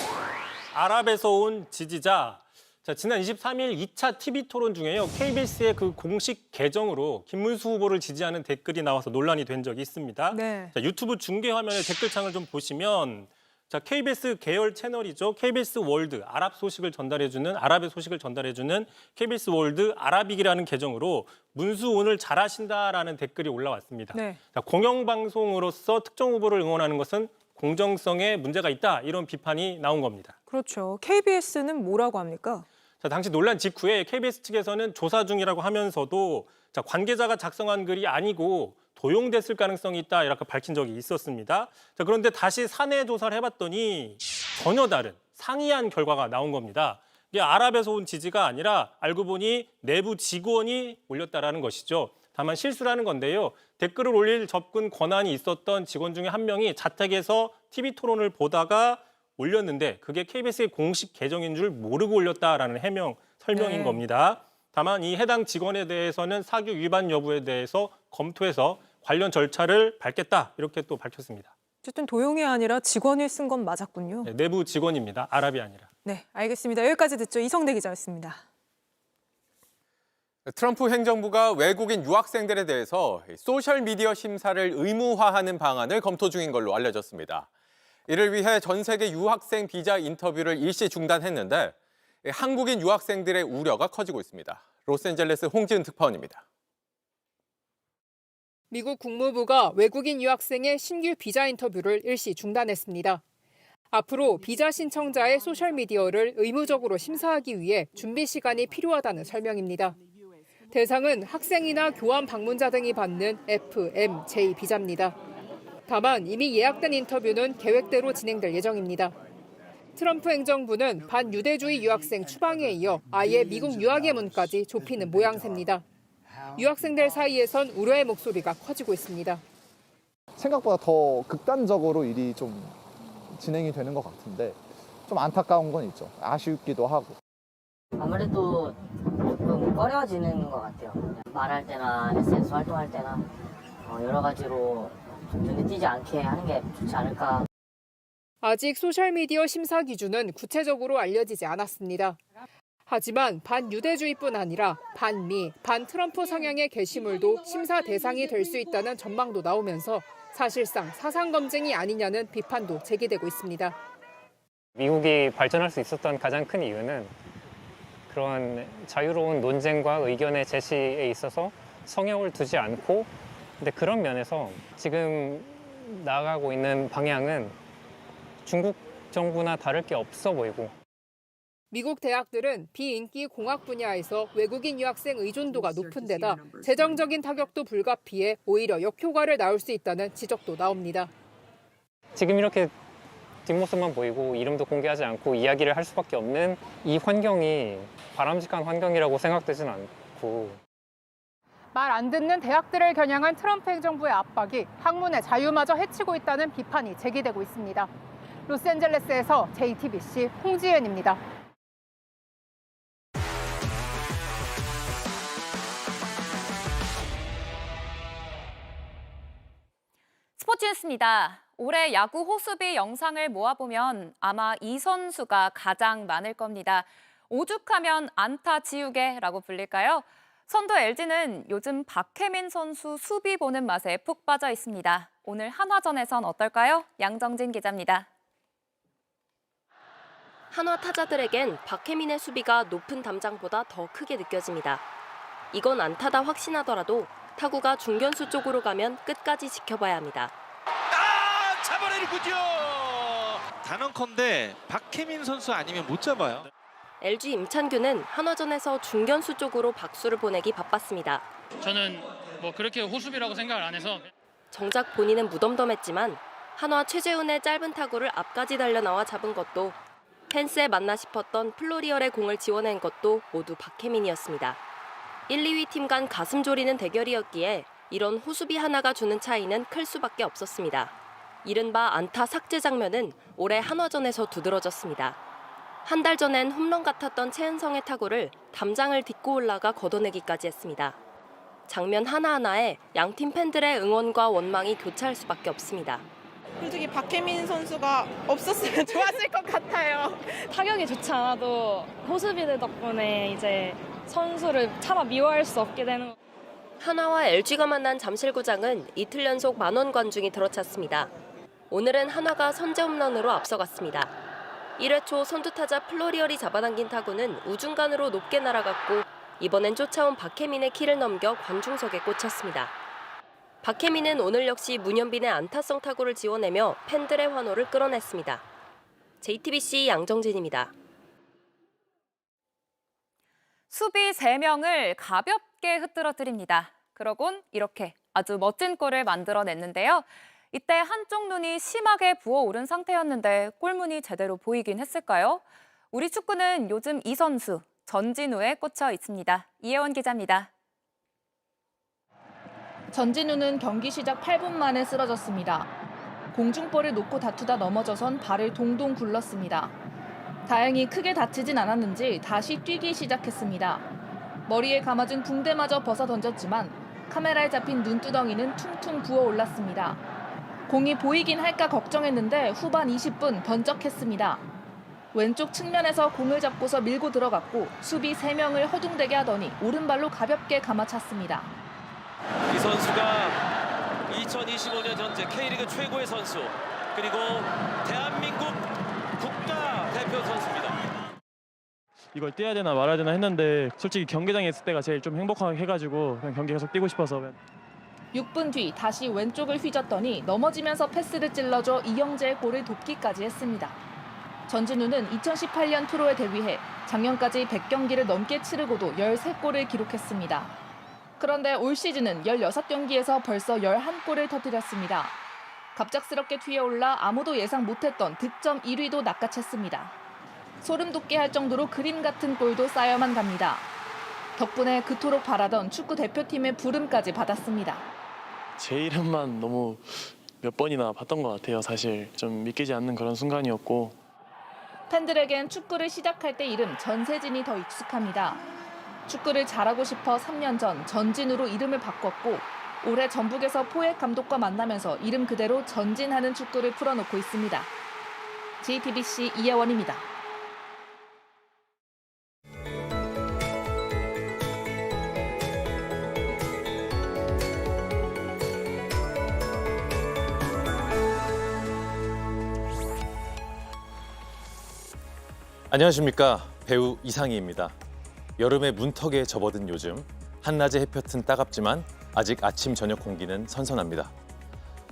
[SPEAKER 9] 아랍에서 온 지지자. 자, 자, 지난 23일 2차 TV 토론 중에요. KBS의 그 공식 계정으로 김문수 후보를 지지하는 댓글이 나와서 논란이 된 적이 있습니다.
[SPEAKER 1] 네.
[SPEAKER 9] 자, 유튜브 중계 화면의 댓글창을 좀 보시면 자, KBS 계열 채널이죠. KBS 월드 아랍의 소식을 전달해주는 KBS 월드 아라빅이라는 계정으로 문수 오늘 잘하신다라는 댓글이 올라왔습니다.
[SPEAKER 1] 네.
[SPEAKER 9] 자, 공영방송으로서 특정 후보를 응원하는 것은 공정성에 문제가 있다. 이런 비판이 나온 겁니다.
[SPEAKER 1] 그렇죠. KBS는 뭐라고 합니까?
[SPEAKER 9] 자, 당시 논란 직후에 KBS 측에서는 조사 중이라고 하면서도 자, 관계자가 작성한 글이 아니고 도용됐을 가능성이 있다 이렇게 밝힌 적이 있었습니다. 자, 그런데 다시 사내 조사를 해봤더니 전혀 다른 상이한 결과가 나온 겁니다. 이게 아랍에서 온 지지가 아니라 알고 보니 내부 직원이 올렸다라는 것이죠. 다만 실수라는 건데요. 댓글을 올릴 접근 권한이 있었던 직원 중에 한 명이 자택에서 TV 토론을 보다가 올렸는데 그게 KBS의 공식 계정인 줄 모르고 올렸다라는 설명인
[SPEAKER 1] 네.
[SPEAKER 9] 겁니다. 다만 이 해당 직원에 대해서는 사규 위반 여부에 대해서 검토해서 관련 절차를 밟겠다 이렇게 또 밝혔습니다.
[SPEAKER 1] 어쨌든 도용이 아니라 직원이 쓴 건 맞았군요.
[SPEAKER 9] 네, 내부 직원입니다. 아랍이 아니라.
[SPEAKER 1] 네, 알겠습니다. 여기까지 듣죠. 이성대 기자였습니다.
[SPEAKER 13] 트럼프 행정부가 외국인 유학생들에 대해서 소셜미디어 심사를 의무화하는 방안을 검토 중인 걸로 알려졌습니다. 이를 위해 전 세계 유학생 비자 인터뷰를 일시 중단했는데 한국인 유학생들의 우려가 커지고 있습니다. 로스앤젤레스 홍지은 특파원입니다.
[SPEAKER 11] 미국 국무부가 외국인 유학생의 신규 비자 인터뷰를 일시 중단했습니다. 앞으로 비자 신청자의 소셜미디어를 의무적으로 심사하기 위해 준비 시간이 필요하다는 설명입니다. 대상은 학생이나 교환 방문자 등이 받는 FMJ 비자입니다. 다만 이미 예약된 인터뷰는 계획대로 진행될 예정입니다. 트럼프 행정부는 반유대주의 유학생 추방에 이어 아예 미국 유학의 문까지 좁히는 모양새입니다. 유학생들 사이에선 우려의 목소리가 커지고 있습니다.
[SPEAKER 14] 생각보다 더 극단적으로 일이 좀 진행이 되는 것 같은데 좀 안타까운 건 있죠. 아쉽기도 하고.
[SPEAKER 6] 아무래도 조금 꺼려지는 것 같아요. 말할 때나 SNS 활동할 때나 여러 가지로 좀 눈에 띄지 않게 하는 게 좋지 않을까.
[SPEAKER 11] 아직 소셜미디어 심사 기준은 구체적으로 알려지지 않았습니다. 하지만 반유대주의뿐 아니라 반미, 반트럼프 성향의 게시물도 심사 대상이 될 수 있다는 전망도 나오면서 사실상 사상 검증이 아니냐는 비판도 제기되고 있습니다.
[SPEAKER 15] 미국이 발전할 수 있었던 가장 큰 이유는 그런 자유로운 논쟁과 의견의 제시에 있어서 성역을 두지 않고, 근데 그런 면에서 지금 나아가고 있는 방향은 중국 정부나 다를 게 없어 보이고.
[SPEAKER 11] 미국 대학들은 비인기 공학 분야에서 외국인 유학생 의존도가 높은 데다 재정적인 타격도 불가피해 오히려 역효과를 낳을 수 있다는 지적도 나옵니다.
[SPEAKER 15] 지금 이렇게 뒷모습만 보이고 이름도 공개하지 않고 이야기를 할 수밖에 없는 이 환경이 바람직한 환경이라고 생각되진 않고.
[SPEAKER 11] 말 안 듣는 대학들을 겨냥한 트럼프 행정부의 압박이 학문의 자유마저 해치고 있다는 비판이 제기되고 있습니다. 로스앤젤레스에서 JTBC 홍지은입니다.
[SPEAKER 17] 스포츠 뉴스입니다. 올해 야구 호수비 영상을 모아보면 아마 이 선수가 가장 많을 겁니다. 오죽하면 안타 지우개라고 불릴까요? 선두 LG는 요즘 박혜민 선수 수비 보는 맛에 푹 빠져 있습니다. 오늘 한화전에선 어떨까요? 양정진 기자입니다.
[SPEAKER 19] 한화 타자들에겐 박혜민의 수비가 높은 담장보다 더 크게 느껴집니다. 이건 안타다 확신하더라도 타구가 중견수 쪽으로 가면 끝까지 지켜봐야 합니다.
[SPEAKER 22] 잡아내는군요. 단언컨대 박혜민 선수 아니면 못 잡아요.
[SPEAKER 19] LG 임찬규는 한화전에서 중견수 쪽으로 박수를 보내기 바빴습니다.
[SPEAKER 27] 저는 뭐 그렇게 호수비라고 생각을 안 해서.
[SPEAKER 19] 정작 본인은 무덤덤했지만 한화 최재훈의 짧은 타구를 앞까지 달려나와 잡은 것도, 펜스에 맞나 싶었던 플로리얼의 공을 지워낸 것도 모두 박혜민이었습니다. 1, 2위 팀 간 가슴 졸이는 대결이었기에 이런 호수비 하나가 주는 차이는 클 수밖에 없었습니다. 이른바 안타 삭제 장면은 올해 한화전에서 두드러졌습니다. 한 달 전엔 홈런 같았던 최은성의 타구를 담장을 딛고 올라가 걷어내기까지 했습니다. 장면 하나하나에 양팀 팬들의 응원과 원망이 교차할 수밖에 없습니다.
[SPEAKER 8] 솔직히 박혜민 선수가 없었으면 좋았을 것 같아요.
[SPEAKER 18] 타격이 좋지 않아도 호수비들 덕분에 이제 선수를 차마 미워할 수 없게 되는.
[SPEAKER 19] 한화와 LG가 만난 잠실구장은 이틀 연속 만원 관중이 들어찼습니다. 오늘은 한화가 선제 홈런으로 앞서갔습니다. 1회 초 선두타자 플로리얼이 잡아당긴 타구는 우중간으로 높게 날아갔고 이번엔 쫓아온 박혜민의 키를 넘겨 관중석에 꽂혔습니다. 박혜민은 오늘 역시 문현빈의 안타성 타구를 지워내며 팬들의 환호를 끌어냈습니다. JTBC 양정진입니다.
[SPEAKER 17] 수비 3명을 가볍게 흐트러뜨립니다. 그러곤 이렇게 아주 멋진 골을 만들어냈는데요. 이때 한쪽 눈이 심하게 부어오른 상태였는데 골문이 제대로 보이긴 했을까요? 우리 축구는 요즘 이 선수, 전진우에 꽂혀 있습니다. 이혜원 기자입니다.
[SPEAKER 21] 전진우는 경기 시작 8분 만에 쓰러졌습니다. 공중볼을 놓고 다투다 넘어져선 발을 동동 굴렀습니다. 다행히 크게 다치진 않았는지 다시 뛰기 시작했습니다. 머리에 감아준 붕대마저 벗어 던졌지만 카메라에 잡힌 눈두덩이는 퉁퉁 부어올랐습니다. 공이 보이긴 할까 걱정했는데 후반 20분 번쩍했습니다. 왼쪽 측면에서 공을 잡고서 밀고 들어갔고 수비 3명을 허둥대게 하더니 오른발로 가볍게 감아찼습니다.
[SPEAKER 22] 이 선수가 2025년 현재 K리그 최고의 선수 그리고 대한민국 국가대표 선수입니다.
[SPEAKER 23] 이걸 뛰어야 되나 말아야 되나 했는데 솔직히 경기장에 있을 때가 제일 좀 행복하게 해가지고 그냥 경기 계속 뛰고 싶어서.
[SPEAKER 21] 6분 뒤 다시 왼쪽을 휘젓더니 넘어지면서 패스를 찔러줘 이영재의 골을 돕기까지 했습니다. 전진우는 2018년 프로에 데뷔해 작년까지 100경기를 넘게 치르고도 13골을 기록했습니다. 그런데 올 시즌은 16경기에서 벌써 11골을 터뜨렸습니다. 갑작스럽게 튀어올라 아무도 예상 못했던 득점 1위도 낚아챘습니다. 소름 돋게 할 정도로 그림 같은 골도 쌓여만 갑니다. 덕분에 그토록 바라던 축구 대표팀의 부름까지 받았습니다.
[SPEAKER 23] 제 이름만 너무 몇 번이나 봤던 것 같아요. 사실 좀 믿기지 않는 그런 순간이었고.
[SPEAKER 21] 팬들에겐 축구를 시작할 때 이름 전세진이 더 익숙합니다. 축구를 잘하고 싶어 3년 전 전진우로 이름을 바꿨고 올해 전북에서 포획 감독과 만나면서 이름 그대로 전진하는 축구를 풀어놓고 있습니다. JTBC 이혜원입니다.
[SPEAKER 24] 안녕하십니까. 배우 이상희입니다. 여름의 문턱에 접어든 요즘 한낮의 햇볕은 따갑지만 아직 아침 저녁 공기는 선선합니다.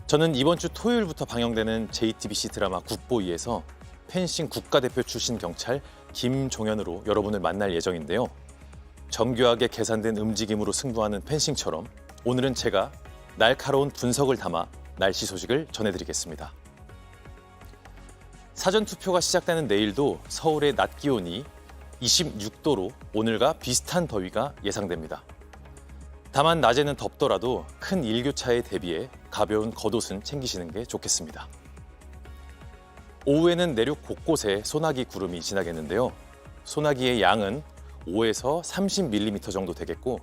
[SPEAKER 24] 저는 이번 주 토요일부터 방영되는 JTBC 드라마 국보위에서 펜싱 국가대표 출신 경찰 김종현으로 여러분을 만날 예정인데요. 정교하게 계산된 움직임으로 승부하는 펜싱처럼 오늘은 제가 날카로운 분석을 담아 날씨 소식을 전해드리겠습니다. 사전투표가 시작되는 내일도 서울의 낮 기온이 26도로 오늘과 비슷한 더위가 예상됩니다. 다만 낮에는 덥더라도 큰 일교차에 대비해 가벼운 겉옷은 챙기시는 게 좋겠습니다. 오후에는 내륙 곳곳에 소나기 구름이 지나겠는데요. 소나기의 양은 5에서 30mm 정도 되겠고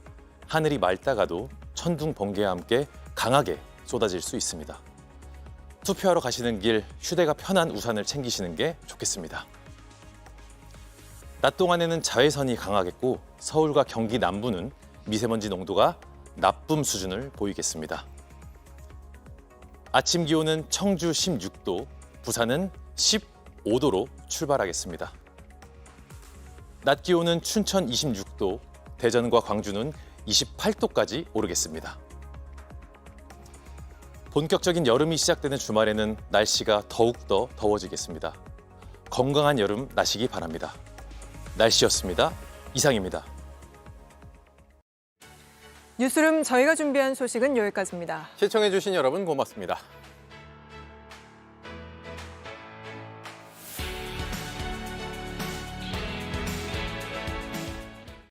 [SPEAKER 24] 하늘이 맑다가도 천둥, 번개와 함께 강하게 쏟아질 수 있습니다. 투표하러 가시는 길 휴대가 편한 우산을 챙기시는 게 좋겠습니다. 낮 동안에는 자외선이 강하겠고 서울과 경기 남부는 미세먼지 농도가 나쁨 수준을 보이겠습니다. 아침 기온은 청주 16도, 부산은 15도로 출발하겠습니다. 낮 기온은 춘천 26도, 대전과 광주는 28도까지 오르겠습니다. 본격적인 여름이 시작되는 주말에는 날씨가 더욱더 더워지겠습니다. 건강한 여름 나시기 바랍니다. 날씨였습니다. 이상입니다.
[SPEAKER 1] 뉴스룸 저희가 준비한 소식은 여기까지입니다.
[SPEAKER 13] 시청해주신 여러분 고맙습니다.